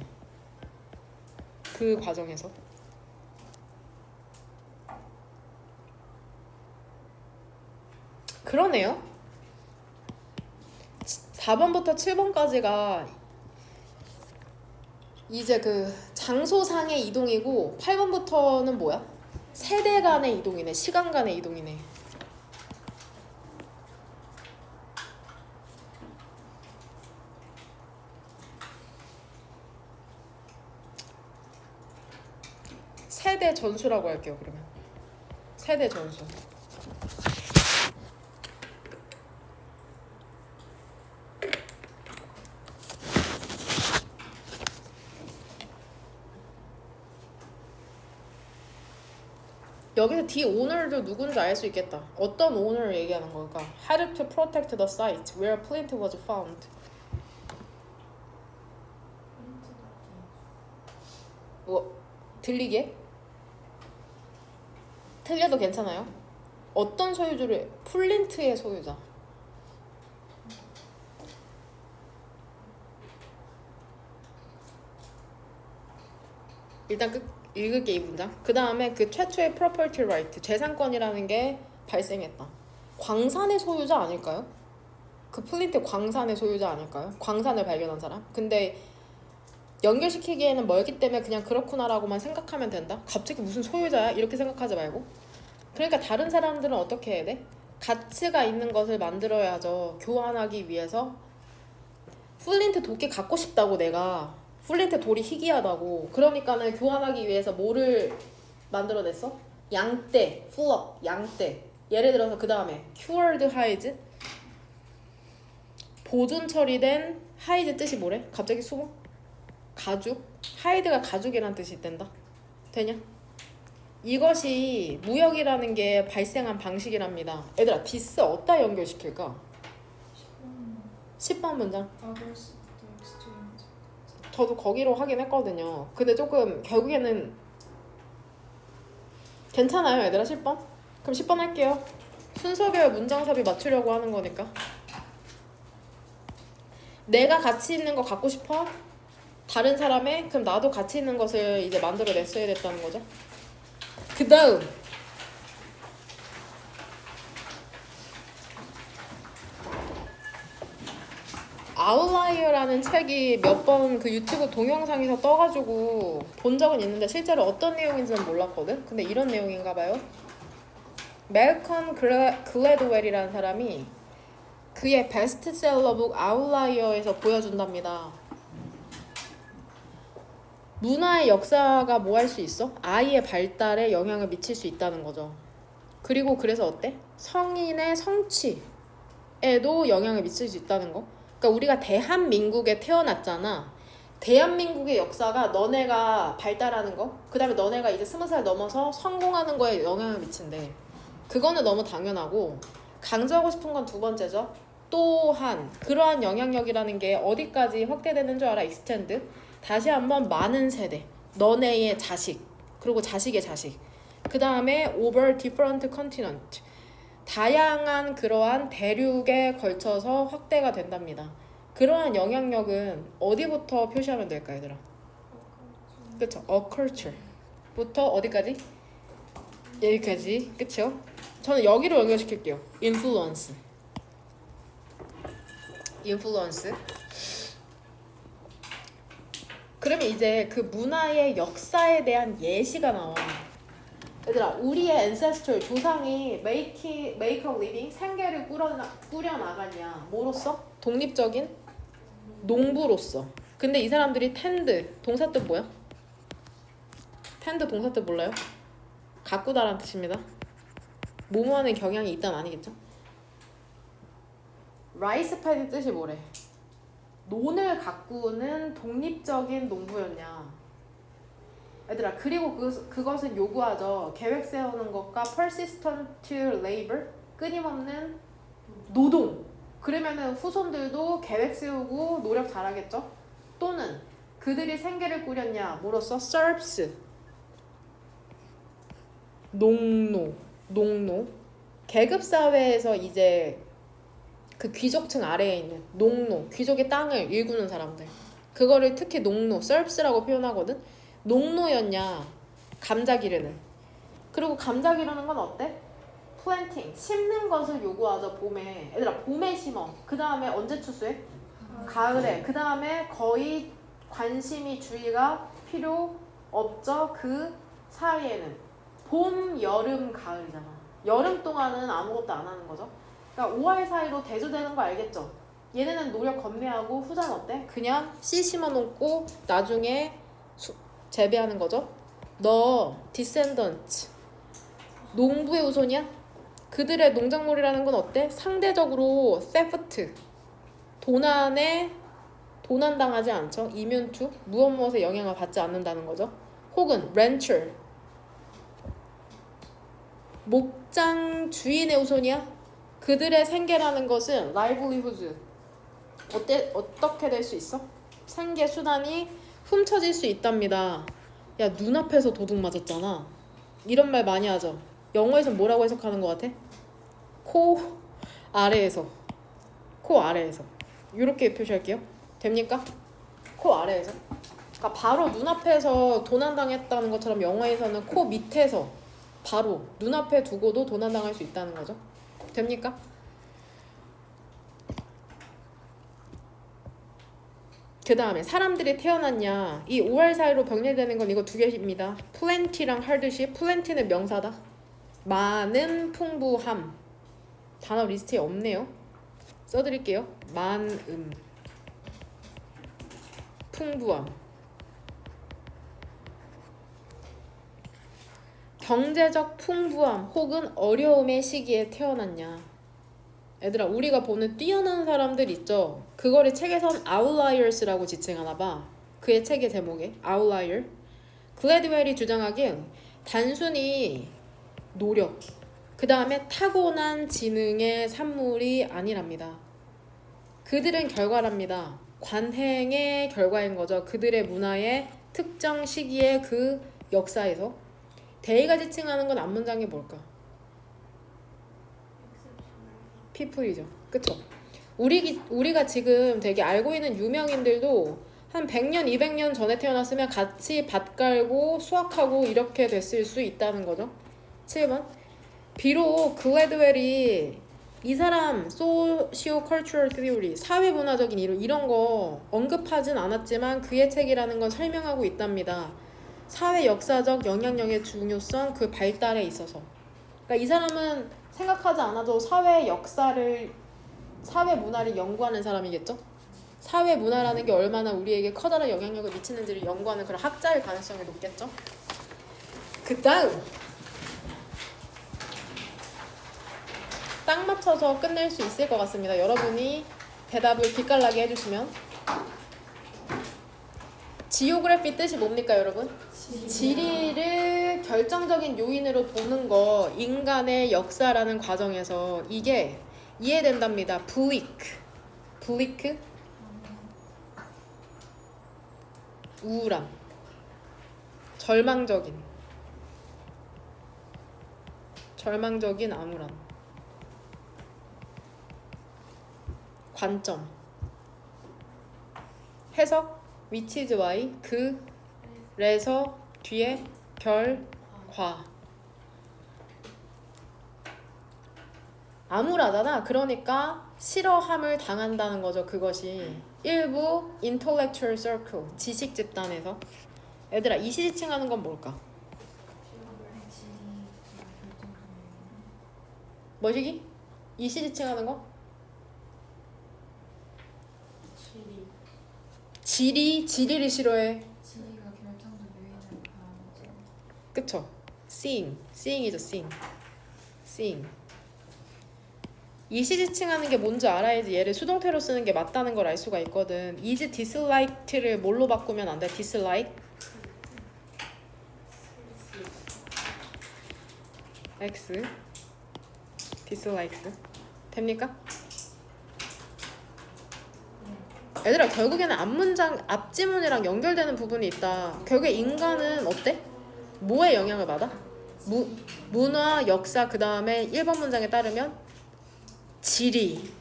Speaker 1: 그러네요. 4번부터 7번까지가 이제 그 장소상의 이동이고 8번부터는 뭐야? 세대 간의 이동이네. 시간 간의 이동이네. 세대 전수라고 할게요. 그러면 세대 전수. 여기서 the owner도 누군지 알 수 있겠다. 어떤 owner을 얘기하는 걸까? Had to protect the site where flint was found. 뭐 들리게? 틀려도 괜찮아요? 어떤 소유주를? 플린트의 소유자. 일단 읽을게 이 문장. 그 다음에 그 최초의 property right, 재산권이라는 게 발생했다. 광산의 소유자 아닐까요? 그 플린트 광산의 소유자 아닐까요? 광산을 발견한 사람? 근데 연결시키기에는 멀기 때문에 그냥 그렇구나라고만 생각하면 된다? 갑자기 무슨 소유자야? 이렇게 생각하지 말고. 그러니까 다른 사람들은 어떻게 해야 돼? 가치가 있는 것을 만들어야죠. 교환하기 위해서. 플린트 도끼 갖고 싶다고 내가. 플린트 돌이 희귀하다고. 그러니까는 교환하기 위해서 뭐를 만들어냈어? 양떼, 플럭, 양떼. 예를 들어서 그 다음에 cured hide, 보존 처리된 하이드 뜻이 뭐래? 갑자기 수고? 가죽? 하이드가 가죽이란 뜻이 있댄다. 되냐? 이것이 무역이라는 게 발생한 방식이랍니다. 얘들아, 디스 어디다 연결시킬까? 10번 문장. 저도 거기로 하긴 했거든요. 근데 조금 결국에는 괜찮아요 얘들아. 10번? 그럼 10번 할게요. 순서별 문장삽이 맞추려고 하는 거니까. 내가 가치 있는 거 갖고 싶어? 다른 사람의? 그럼 나도 가치 있는 것을 이제 만들어냈어야 됐다는 거죠. 그 다음 아웃라이어라는 책이 몇 번 그 유튜브 동영상에서 떠가지고 본 적은 있는데 실제로 어떤 내용인지는 몰랐거든? 근데 이런 내용인가 봐요. 멜컴 글래드웰이라는 사람이 그의 베스트셀러북 아웃라이어에서 보여준답니다. 문화의 역사가 뭐 할 수 있어? 아이의 발달에 영향을 미칠 수 있다는 거죠. 그리고 그래서 어때? 성인의 성취에도 영향을 미칠 수 있다는 거. 그러니까 우리가 대한민국에 태어났잖아. 대한민국의 역사가 너네가 발달하는 거, 그 다음에 너네가 이제 20살 넘어서 성공하는 거에 영향을 미친대. 그거는 너무 당연하고, 강조하고 싶은 건 두 번째죠. 또한 그러한 영향력이라는 게 어디까지 확대되는 줄 알아? 익스텐드. 다시 한번 많은 세대, 너네의 자식, 그리고 자식의 자식, 그 다음에 over different continent, 다양한 그러한 대륙에 걸쳐서 확대가 된답니다. 그러한 영향력은 어디부터 표시하면 될까, 얘들아? 그쵸? A culture부터 어디까지? 여기까지, 그쵸? 저는 여기로 연결시킬게요. influence. 그러면 이제 그 문화의 역사에 대한 예시가 나와. 얘들아, 우리의 ancestor, 조상이 make a living, 생계를 꾸려나가냐 뭐로써? 독립적인 농부로서. 근데 이 사람들이 tend, 동사 뜻 뭐야? tend 동사 뜻 몰라요? 가꾸다라는 뜻입니다. 뭐뭐하는 경향이 있다는 아니겠죠? 라이스 패드 뜻이 뭐래? 논을 가꾸는 독립적인 농부였냐. 얘들아, 그리고 그것은 요구하죠. 계획 세우는 것과 persistent labor, 끊임없는 노동. 그러면은 후손들도 계획 세우고 노력 잘하겠죠. 또는 그들이 생계를 꾸렸냐 뭐로써? serfs, 농노. 계급 사회에서 이제 그 귀족층 아래에 있는 농노, 귀족의 땅을 일구는 사람들, 그거를 특히 농노, serfs라고 표현하거든. 농노였냐, 감자 기르는. 그리고 감자 기르는 건 어때? 플랜팅, 심는 것을 요구하죠. 봄에. 얘들아, 봄에 심어. 그 다음에 언제 추수해? 가을에. 그 다음에 거의 관심이 주의가 필요 없죠. 그 사이에는 봄, 여름, 가을이잖아. 여름 동안은 아무것도 안 하는 거죠. 그러니까 5월 사이로 대조되는 거 알겠죠? 얘네는 노력 건매하고 후자는 어때? 그냥 씨 심어놓고 나중에 재배하는 거죠. 너 디센던트, 농부의 후손이야? 그들의 농작물이라는 건 어때? 상대적으로 세프트, 도난당하지 않죠. 이뮨투, 무엇에 영향을 받지 않는다는 거죠. 혹은 렌처, 목장 주인의 후손이야? 그들의 생계라는 것은 livelihood, 어떻게 될 수 있어? 생계 수단이 훔쳐질 수 있답니다. 야, 눈앞에서 도둑 맞았잖아. 이런 말 많이 하죠. 영어에서는 뭐라고 해석하는 것 같아? 코 아래에서. 이렇게 표시할게요. 됩니까? 코 아래에서. 그러니까 바로 눈앞에서 도난당했다는 것처럼 영어에서는 코 밑에서 바로 눈앞에 두고도 도난당할 수 있다는 거죠. 됩니까? 그 다음에 사람들이 태어났냐. 이 5월 사이로 병렬되는 건 이거 두 개입니다. plenty랑 hardship. plenty는 명사다. 많은, 풍부함. 단어 리스트에 없네요. 써드릴게요. 많음, 풍부함. 경제적 풍부함 혹은 어려움의 시기에 태어났냐. 얘들아, 우리가 보는 뛰어난 사람들 있죠. 그거를 책에선 outliers라고 지칭하나 봐. 그의 책의 제목에 outlier. 글래드웰이 주장하기엔 단순히 노력, 그 다음에 타고난 지능의 산물이 아니랍니다. 그들은 결과랍니다. 관행의 결과인 거죠. 그들의 문화의 특정 시기의 그 역사에서. 대의가 지칭하는 건 앞문장이 뭘까? people이죠. 그쵸? 우리가 지금 되게 알고 있는 유명인들도 한 100년, 200년 전에 태어났으면 같이 밭 갈고 수확하고 이렇게 됐을 수 있다는 거죠. 7번. 비록 글래드웰이 이 사람 소시오컬처럴 티오리, 사회문화적인 이론 이런 거 언급하진 않았지만 그의 책이라는 건 설명하고 있답니다. 사회 역사적 영향력의 중요성, 그 발달에 있어서. 그러니까 이 사람은 생각하지 않아도 사회 역사를, 사회 문화를 연구하는 사람이겠죠? 사회 문화라는 게 얼마나 우리에게 커다란 영향력을 미치는지를 연구하는 그런 학자일 가능성이 높겠죠? 그 다음 딱 맞춰서 끝낼 수 있을 것 같습니다. 여러분이 대답을 기깔나게 해주시면. 지오그래피 뜻이 뭡니까 여러분? 지리를 결정적인 요인으로 보는 거, 인간의 역사라는 과정에서 이게 이해된답니다. 블리크 우울함, 절망적인 암울함, 관점, 해석, which is why, 그래서, 뒤에, 결과. 암울하잖아. 그러니까 싫어함을 당한다는 거죠. 그것이 일부 intellectual circle, 지식 집단에서. 얘들아, 이시지칭하는 건 뭘까? 뭐시기? 이시지칭하는 거? 지리를 싫어해.
Speaker 3: 지리가 결정적 요인을 바라보죠.
Speaker 1: 그쵸? seeing이죠. seeing. 이시지칭하는 게 뭔지 알아야지 얘를 수동태로 쓰는 게 맞다는 걸 알 수가 있거든. is disliked를 뭘로 바꾸면 안 돼? dislike? x dislikes 됩니까? 얘들아, 결국에는 앞지문이랑 연결되는 부분이 있다. 결국에 인간은 어때? 뭐에 영향을 받아? 문화, 역사, 그 다음에 1번 문장에 따르면 지리.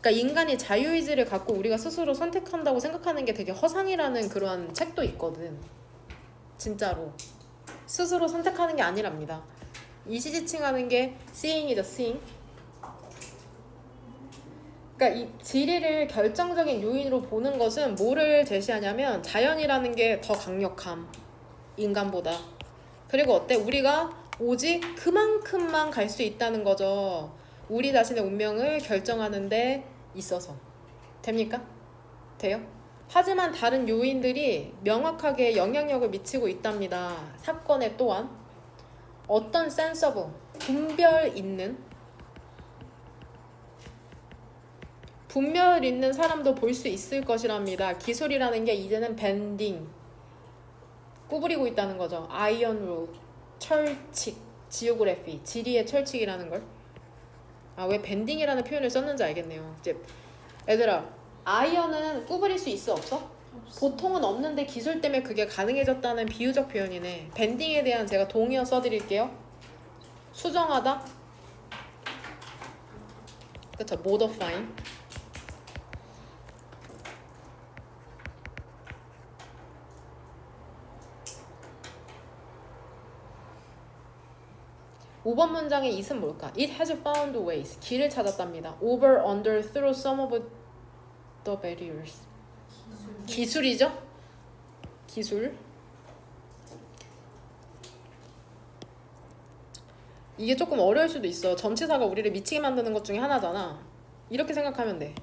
Speaker 1: 그러니까 인간이 자유의지를 갖고 우리가 스스로 선택한다고 생각하는 게 되게 허상이라는 그러한 책도 있거든. 진짜로. 스스로 선택하는 게 아니랍니다. 이시지칭하는 게 seeing이죠, seeing. 그러니까 이 지리를 결정적인 요인으로 보는 것은 뭐를 제시하냐면 자연이라는 게 더 강력함, 인간보다. 그리고 어때? 우리가 오직 그만큼만 갈 수 있다는 거죠. 우리 자신의 운명을 결정하는 데 있어서. 됩니까? 돼요? 하지만 다른 요인들이 명확하게 영향력을 미치고 있답니다. 사건에 또한 어떤 sense of, 분별 있는 사람도 볼 수 있을 것이랍니다. 기술이라는 게 이제는 밴딩, 구부리고 있다는 거죠. 아이언 룰, 철칙, 지오그래피, 지리의 철칙이라는 걸. 왜 밴딩이라는 표현을 썼는지 알겠네요. 이제 얘들아, 아이언은 구부릴 수 있어, 없어? 보통은 없는데 기술 때문에 그게 가능해졌다는 비유적 표현이네. 밴딩에 대한 제가 동의어 써드릴게요. 수정하다, 그쵸? modifying. 5번 문장의 it은 뭘까? It has found ways. 길을 찾았답니다. Over, under, through some of the barriers. 기술이죠? 기술. 이게 조금 어려울 수도 있어. 전치사가 우리를 미치게 만드는 것 중에 하나잖아. 이렇게 생각하면 돼.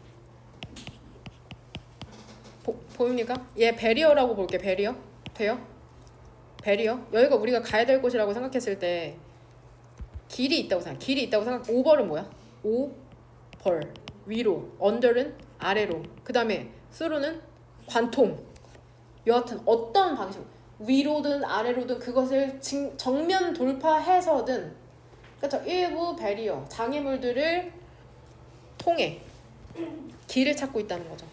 Speaker 1: 보입니까? 얘 베리어라고 볼게. 베리어. 돼요? 베리어. 여기가 우리가 가야 될 곳이라고 생각했을 때 길이 있다고 생각. 오벌은 뭐야? 오벌. 위로. 언더는 아래로. 그 다음에 through는 관통. 여하튼 어떤 방식, 위로든 아래로든 그것을 정면 돌파해서든, 그렇죠? 일부 배리어, 장애물들을 통해 길을 찾고 있다는 거죠.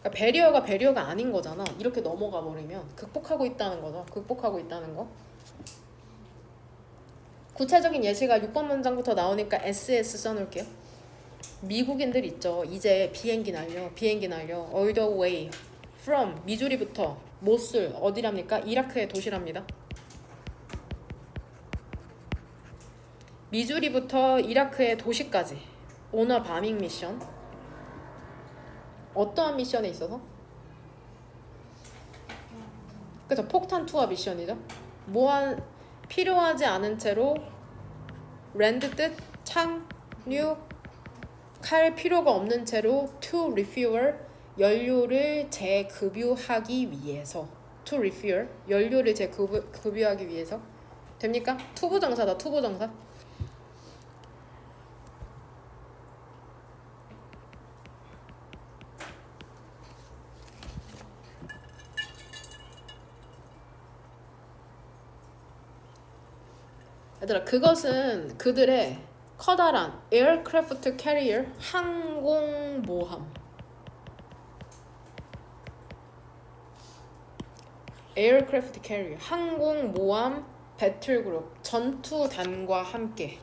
Speaker 1: 그러니까 배리어가 아닌 거잖아. 이렇게 넘어가 버리면 극복하고 있다는 거죠. 극복하고 있다는 거. 구체적인 예시가 6번 문장부터 나오니까 SS 써놓을게요. 미국인들 있죠. 이제 비행기 날려 all the way from 미주리부터 모술 어디랍니까? 이라크의 도시랍니다. 미주리부터 이라크의 도시까지 오너 바밍 미션. 어떠한 미션에 있어서? 그죠? 폭탄 투하 미션이죠. 필요하지 않은 채로 랜드 뜻 착륙할 필요가 없는 채로 to refuel 연료를 재급유하기 위해서 to refuel 연료를 재급유하기 위해서 됩니까? 투부정사다 투부정사. 얘들아 그것은 그들의 커다란 에어크래프트 캐리어 항공모함 에어크래프트 캐리어 항공모함 배틀그룹 전투단과 함께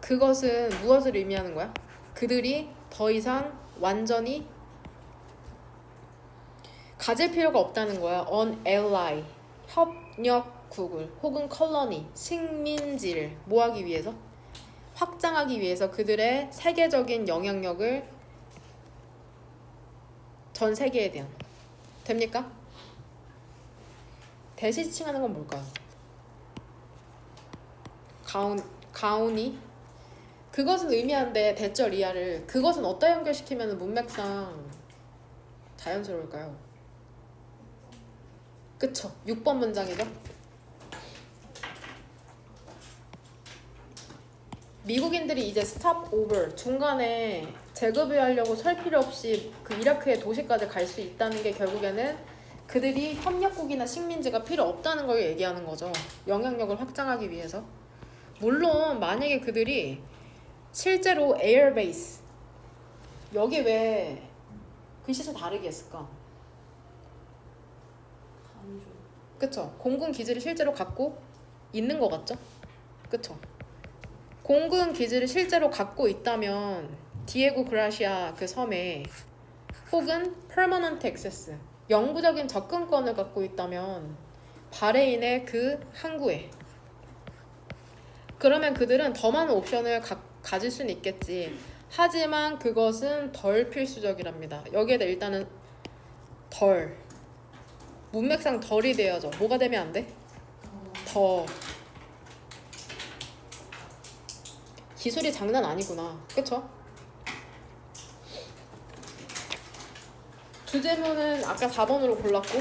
Speaker 1: 그것은 무엇을 의미하는 거야? 그들이 더 이상 완전히 가질 필요가 없다는 거야. on ally 협력국을 혹은 컬러니 식민지를 뭐하기 위해서? 확장하기 위해서 그들의 세계적인 영향력을 전 세계에 대한 됩니까? 대시칭하는 건 뭘까요? 가온이 그것은 의미하는데 대절 이하를 그것은 어디다 연결시키면 문맥상 자연스러울까요? 그쵸? 6번 문장이죠? 미국인들이 이제 스탑 오버 중간에 재급유하려고 설 필요 없이 그 이라크의 도시까지 갈 수 있다는 게 결국에는 그들이 협력국이나 식민지가 필요 없다는 걸 얘기하는 거죠. 영향력을 확장하기 위해서. 물론 만약에 그들이 실제로 에어베이스 여기 왜 글씨체 다르게 했을까? 그쵸? 공군 기지를 실제로 갖고 있는 것 같죠? 그쵸? 공군 기지를 실제로 갖고 있다면 디에고 그라시아 그 섬에 혹은 permanent access 영구적인 접근권을 갖고 있다면 바레인의 그 항구에 그러면 그들은 더 많은 옵션을 가질 수는 있겠지. 하지만 그것은 덜 필수적이랍니다. 여기에다 일단은 덜 문맥상 덜이 돼야죠. 뭐가 되면 안 돼? 더 기술이 장난 아니구나. 그쵸? 주제문은 아까 4번으로 골랐고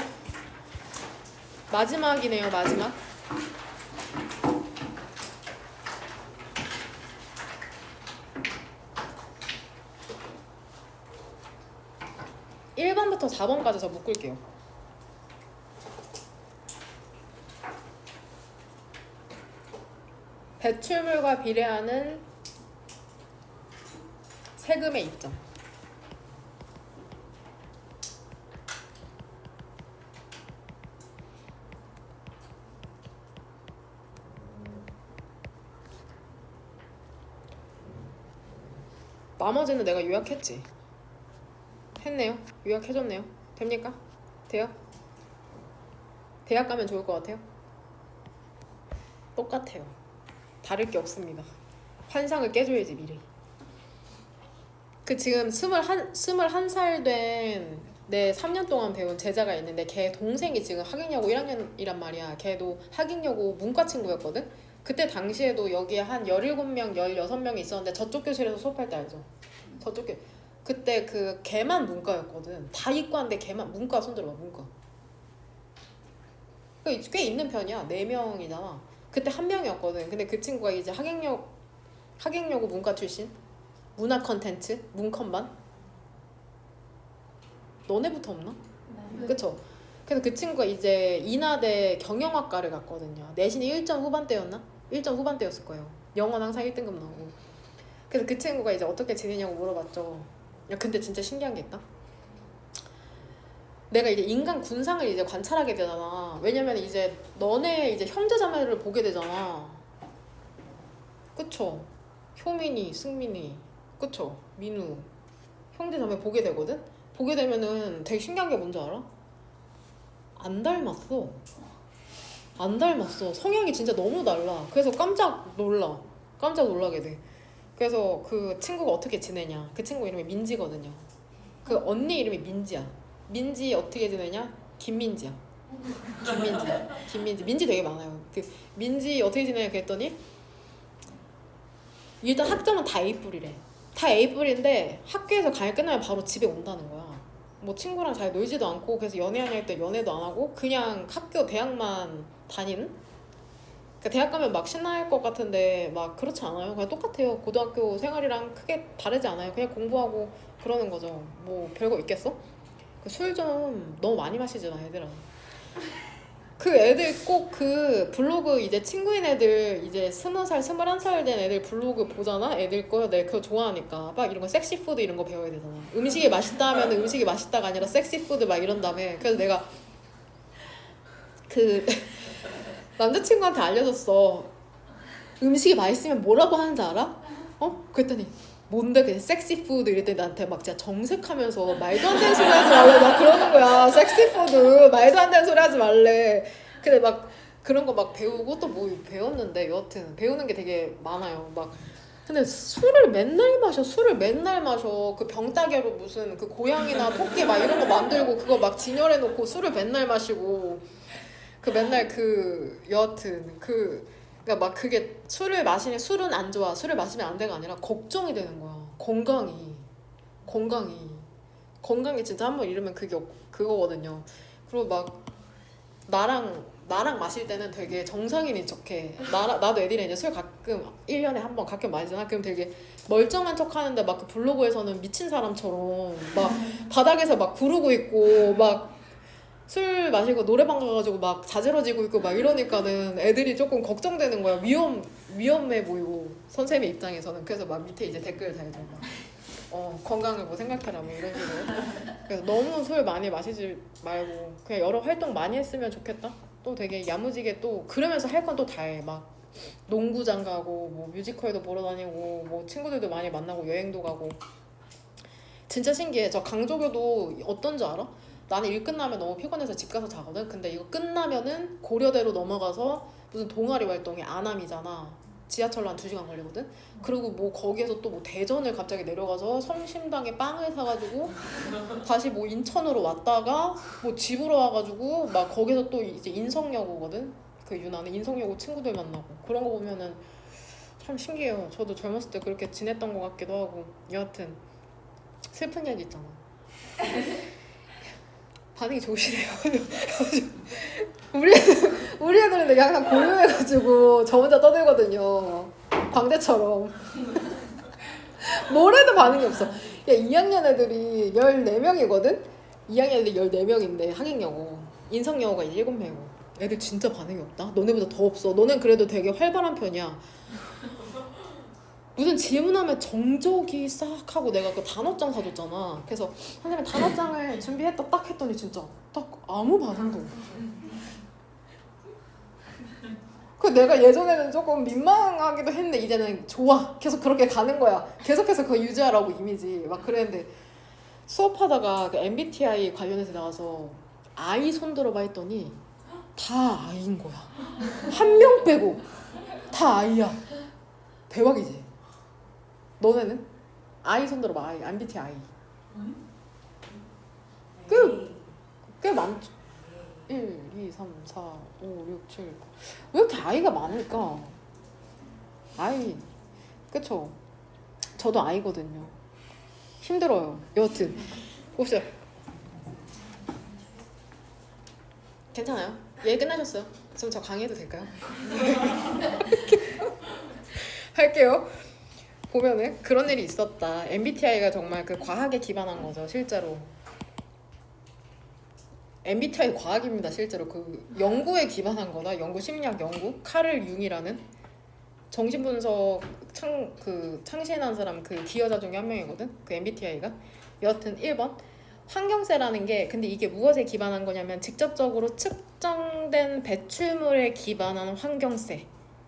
Speaker 1: 마지막이네요. 마지막 1번부터 4번까지 저 묶을게요. 배출물과 비례하는 세금의 입장. 나머지는 내가 요약했지. 했네요. 요약해줬네요. 됩니까? 돼요? 대학 가면 좋을 것 같아요? 똑같아요. 다를 게 없습니다. 환상을 깨줘야지 미래. 그 지금 21살 된 내 3년 동안 배운 제자가 있는데 걔 동생이 지금 학익여고 1학년이란 말이야. 걔도 학익여고 문과 친구였거든? 그때 당시에도 여기에 한 17명, 16명이 있었는데 저쪽 교실에서 수업할 때 알죠? 저쪽 교 그때 그 걔만 문과였거든. 다 이과인데 걔만 문과 손들어봐 문과. 꽤 있는 편이야. 4명이잖아. 그때 1명이었거든. 근데 그 친구가 이제 학익여고 문과 출신. 문화 컨텐츠 문컨반. 너네부터 없나?
Speaker 3: 네.
Speaker 1: 그쵸? 그래서 그 친구가 이제 인하대 경영학과를 갔거든요. 내신이 1점 후반대였나? 1점 후반대였을 거예요. 영어는 항상 1등급 나오고. 그래서 그 친구가 이제 어떻게 지내냐고 물어봤죠. 야 근데 진짜 신기한 게 있다. 내가 이제 인간 군상을 이제 관찰하게 되잖아. 왜냐면 이제 너네 이제 형제자매를 보게 되잖아. 그쵸? 효민이, 승민이. 그쵸? 민우 형제 자매 보게 되거든? 보게 되면은 되게 신기한 게 뭔지 알아? 안 닮았어. 안 닮았어. 성향이 진짜 너무 달라. 그래서 깜짝 놀라게 돼. 그래서 그 친구가 어떻게 지내냐? 그 친구 이름이 민지거든요. 그 언니 이름이 민지야. 민지 어떻게 지내냐? 김민지야. 김민지. 민지 되게 많아요. 그 민지 어떻게 지내냐 그랬더니 일단 학점은 다 A뿔이래. 다 A뿔인데 학교에서 강의 끝나면 바로 집에 온다는 거야. 뭐 친구랑 잘 놀지도 않고 그래서 연애하냐 할 때 연애도 안 하고 그냥 학교 대학만 다니는? 그러니까 대학 가면 막 신나할 것 같은데 막 그렇지 않아요. 그냥 똑같아요. 고등학교 생활이랑 크게 다르지 않아요. 그냥 공부하고 그러는 거죠. 뭐 별거 있겠어? 술 좀 너무 많이 마시잖아 애들아. 그 애들 꼭 그 블로그 이제 친구인 애들 이제 20살, 21살 된 애들 블로그 보잖아? 애들 거 내가 그거 좋아하니까 막 이런 거 섹시푸드 이런 거 배워야 되잖아. 음식이 맛있다 하면 음식이 맛있다가 아니라 섹시푸드 막 이런 다음에 그래서 내가 그 남자친구한테 알려줬어. 음식이 맛있으면 뭐라고 하는지 알아? 그랬더니 뭔데 그냥 섹시푸드 이랬더니 나한테 막 진짜 정색하면서 말도 안 되는 소리 하지 말래 막 그러는 거야. 섹시푸드 말도 안 되는 소리 하지 말래. 근데 막 그런 거 막 배우고 또 뭐 배웠는데 여하튼 배우는 게 되게 많아요. 막 근데 술을 맨날 마셔. 그 병따개로 무슨 그 고양이나 토끼 막 이런 거 만들고 그거 막 진열해 놓고 술을 맨날 마시고 그 맨날 그 여하튼 그러니까 막 그게 술을 마시면 술은 안 좋아. 술을 마시면 안 돼가 아니라 걱정이 되는 거야. 건강이 진짜 한번 잃으면 그게 그거거든요. 그리고 막 나랑 마실 때는 되게 정상인인 척해. 나도 애들이 이제 술 가끔 1년에 한 번 가끔 마시잖아. 그럼 되게 멀쩡한 척 하는데 막 그 블로그에서는 미친 사람처럼 막 바닥에서 막 구르고 있고 막 술 마시고 노래방 가가지고 막 자지러지고 있고 막 이러니까는 애들이 조금 걱정되는 거야. 위험해 보이고 선생님 입장에서는. 그래서 막 밑에 이제 댓글 달죠. 막 건강을 뭐 생각해라 뭐 이런 식으로. 그래서 너무 술 많이 마시지 말고 그냥 여러 활동 많이 했으면 좋겠다. 또 되게 야무지게 또 그러면서 할 건 또 다 해. 막 농구장 가고 뭐 뮤지컬도 보러 다니고 뭐 친구들도 많이 만나고 여행도 가고. 진짜 신기해. 저 강조교도 어떤 줄 알아? 나는 일 끝나면 너무 피곤해서 집 가서 자거든. 근데 이거 끝나면은 고려대로 넘어가서 무슨 동아리 활동이 안암이잖아. 지하철로 한 2시간 걸리거든. 그리고 뭐 거기에서 또 뭐 대전을 갑자기 내려가서 성심당에 빵을 사가지고 다시 뭐 인천으로 왔다가 뭐 집으로 와가지고 막 거기서 또 이제 인성여고거든. 그 유나는 인성여고 친구들 만나고 그런 거 보면은 참 신기해요. 저도 젊었을 때 그렇게 지냈던 것 같기도 하고. 여하튼 슬픈 얘기 있잖아. 반응이 좋으시네요. 우리 애들은 되게 항상 고요해가지고 저 혼자 떠들거든요. 광대처럼. 뭘 해도 반응이 없어. 야, 2학년 애들이 14명이거든? 2학년 애들이 14명인데 하객여고 인성여고가 이제 7명이고 애들 진짜 반응이 없다? 너네보다 더 없어. 너넨 그래도 되게 활발한 편이야. 무슨 질문하면 정적이 싹 하고 내가 그 단어장 사줬잖아. 그래서 선생님 단어장을 준비했다 딱 했더니 진짜 딱 아무 반응도 없어. 그 내가 예전에는 조금 민망하기도 했는데 이제는 좋아. 계속 그렇게 가는 거야. 계속해서 그거 유지하라고 이미지 막 그랬는데 수업하다가 그 MBTI 관련해서 나와서 I 손들어봐 했더니 다 I인 거야. 한 명 빼고 다 I야. 대박이지. 너네는? I 손들어봐. I. MBTI. 꽤 많죠. 1, 2, 3, 4, 5, 6, 7. 왜 이렇게 I가 많을까? I. 그쵸? 저도 I거든요. 힘들어요. 여하튼. 봅시다. 괜찮아요? 얘 끝나셨어요? 그럼 저 강의해도 될까요? 할게요. 보면은 그런 일이 있었다. MBTI가 정말 그 과학에 기반한 거죠, 실제로. MBTI 과학입니다, 실제로. 그 연구에 기반한 거다. 연구, 심리학 연구. 카를 융이라는 정신분석 창시한 사람 그 기여자 중에 한 명이거든. 그 MBTI가. 여하튼 1번. 환경세라는 게 근데 이게 무엇에 기반한 거냐면 직접적으로 측정된 배출물에 기반한 환경세.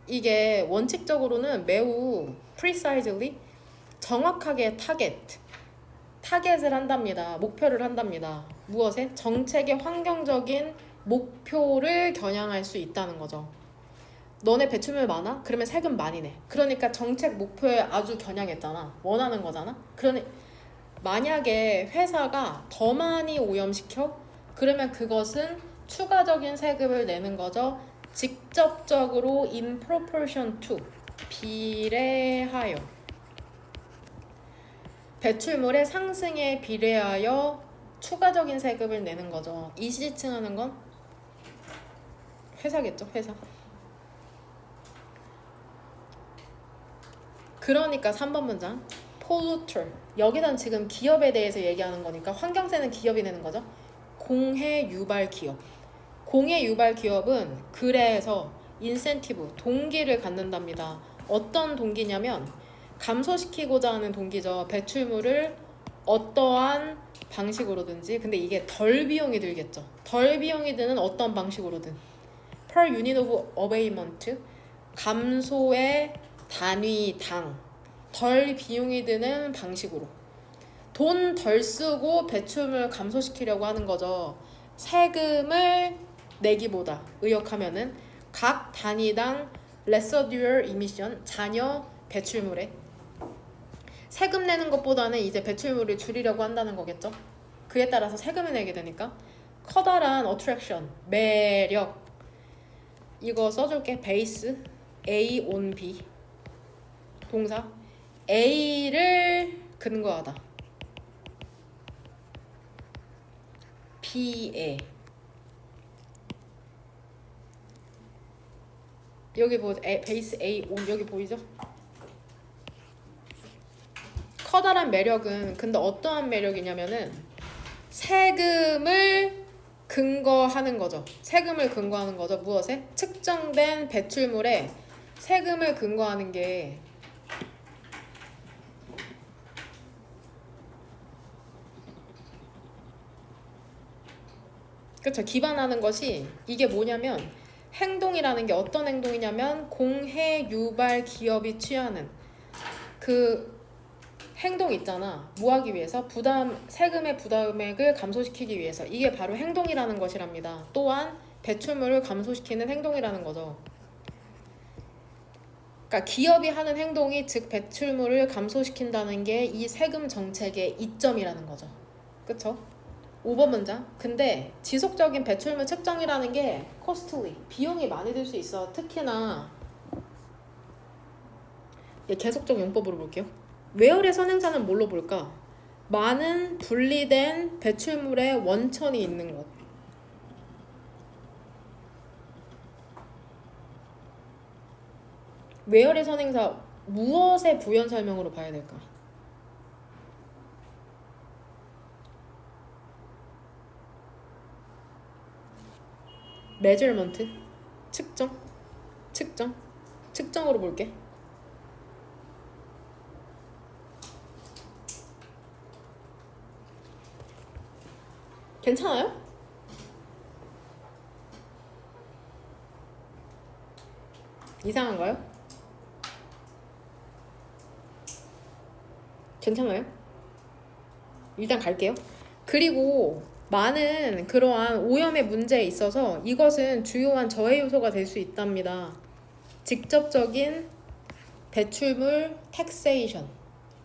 Speaker 1: 이게 원칙적으로는 매우 precisely 정확하게 타겟을 한답니다. 목표를 한답니다. 무엇에? 정책의 환경적인 목표를 겨냥할 수 있다는 거죠. 너네 배출물 많아? 그러면 세금 많이 내. 그러니까 정책 목표에 아주 겨냥했잖아. 원하는 거잖아. 그러니 만약에 회사가 더 많이 오염시켜? 그러면 그것은 추가적인 세금을 내는 거죠. 직접적으로 in proportion to 비례하여 배출물의 상승에 비례하여 추가적인 세금을 내는 거죠. 이시지층하는 건 회사겠죠, 회사. 그러니까 3번 문장 polluter 여기선 지금 기업에 대해서 얘기하는 거니까 환경세는 기업이 내는 거죠. 공해 유발 기업. 공해 유발 기업은 그래서 인센티브, 동기를 갖는답니다. 어떤 동기냐면 감소시키고자 하는 동기죠. 배출물을 어떠한 방식으로든지. 근데 이게 덜 비용이 들겠죠. 덜 비용이 드는 어떤 방식으로든. per unit of abatement 감소의 단위당 덜 비용이 드는 방식으로 돈 덜 쓰고 배출물 감소시키려고 하는 거죠. 세금을 내기보다 의역하면은 각 단위당 residual emission 잔여 배출물에 세금 내는 것보다는 이제 배출물을 줄이려고 한다는 거겠죠. 그에 따라서 세금을 내게 되니까 커다란 attraction 매력 이거 써줄게. 베이스 A on B 동사 A를 근거하다 B에 여기 베이스 A on 여기 보이죠? 커다란 매력은 근데 어떠한 매력이냐면은 세금을 근거하는 거죠. 세금을 근거하는 거죠. 무엇에? 측정된 배출물에 세금을 근거하는 게 그렇죠. 기반하는 것이 이게 뭐냐면 행동이라는 게 어떤 행동이냐면 공해 유발 기업이 취하는 그 행동 있잖아. 뭐 하기 위해서? 세금의 부담액을 감소시키기 위해서. 이게 바로 행동이라는 것이랍니다. 또한 배출물을 감소시키는 행동이라는 거죠. 그러니까 기업이 하는 행동이 즉 배출물을 감소시킨다는 게 이 세금 정책의 이점이라는 거죠. 그쵸? 5번 문장. 근데 지속적인 배출물 측정이라는 게 costly, 비용이 많이 들 수 있어. 특히나 계속적 용법으로 볼게요. 웨어의 선행사는 뭘로 볼까? 많은 분리된 배출물의 원천이 있는 것. 웨어의 선행사 무엇의 부연 설명으로 봐야 될까? measurement 측정으로 볼게. 괜찮아요? 이상한가요? 괜찮아요? 일단 갈게요. 그리고 많은 그러한 오염의 문제에 있어서 이것은 주요한 저해 요소가 될 수 있답니다. 직접적인 배출물 텍세이션,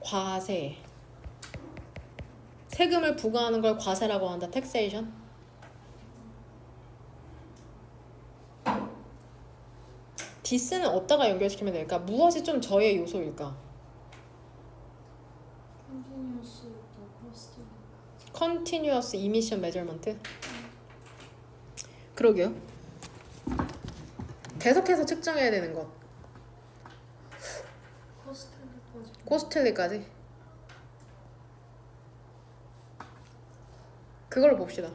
Speaker 1: 과세. 세금을 부과하는 걸 과세라고 한다. 텍세이션. 디스는 어디다가 연결시키면 될까? 무엇이 좀 저해 요소일까? Continuous emission measurement. 그러게요. 계속해서 측정해야 되는 것. 코스틀리까지. 그걸로 봅시다.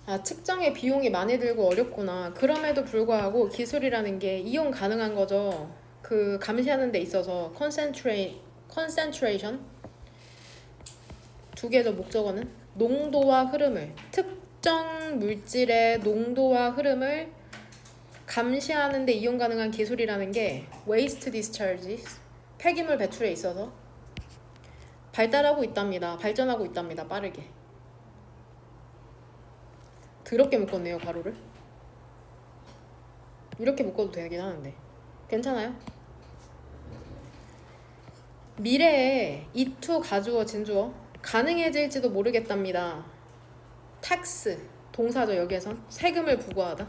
Speaker 1: 아, 측정에 비용이 많이 들고 어렵구나. 그럼에도 불구하고 기술이라는 게 이용 가능한 거죠. 그 감시하는 데 있어서 concentration 두 개죠. 목적어는 농도와 흐름을, 특정 물질의 농도와 흐름을 감시하는 데 이용 가능한 기술이라는 게 waste discharge, 폐기물 배출에 있어서 발달하고 있답니다. 발전하고 있답니다. 빠르게. 더럽게 묶었네요. 괄호를. 이렇게 묶어도 되긴 하는데 괜찮아요? 미래에 이투 가주어 진주어 가능해질지도 모르겠답니다. 탁스 동사죠. 여기에선 세금을 부과하다.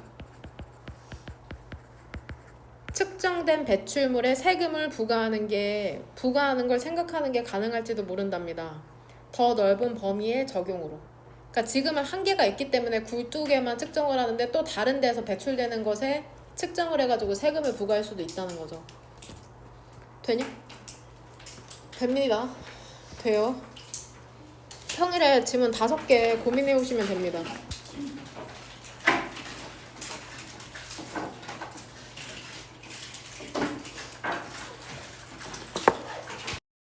Speaker 1: 측정된 배출물에 세금을 부과하는 걸 생각하는 게 가능할지도 모른답니다. 더 넓은 범위의 적용으로. 그러니까 지금은 한계가 있기 때문에 굴뚝에만 측정을 하는데 또 다른 데서 배출되는 것에 측정을 해가지고 세금을 부과할 수도 있다는 거죠. 되냐? 됩니다. 돼요. 평일에 지문 5개 고민해 오시면 됩니다.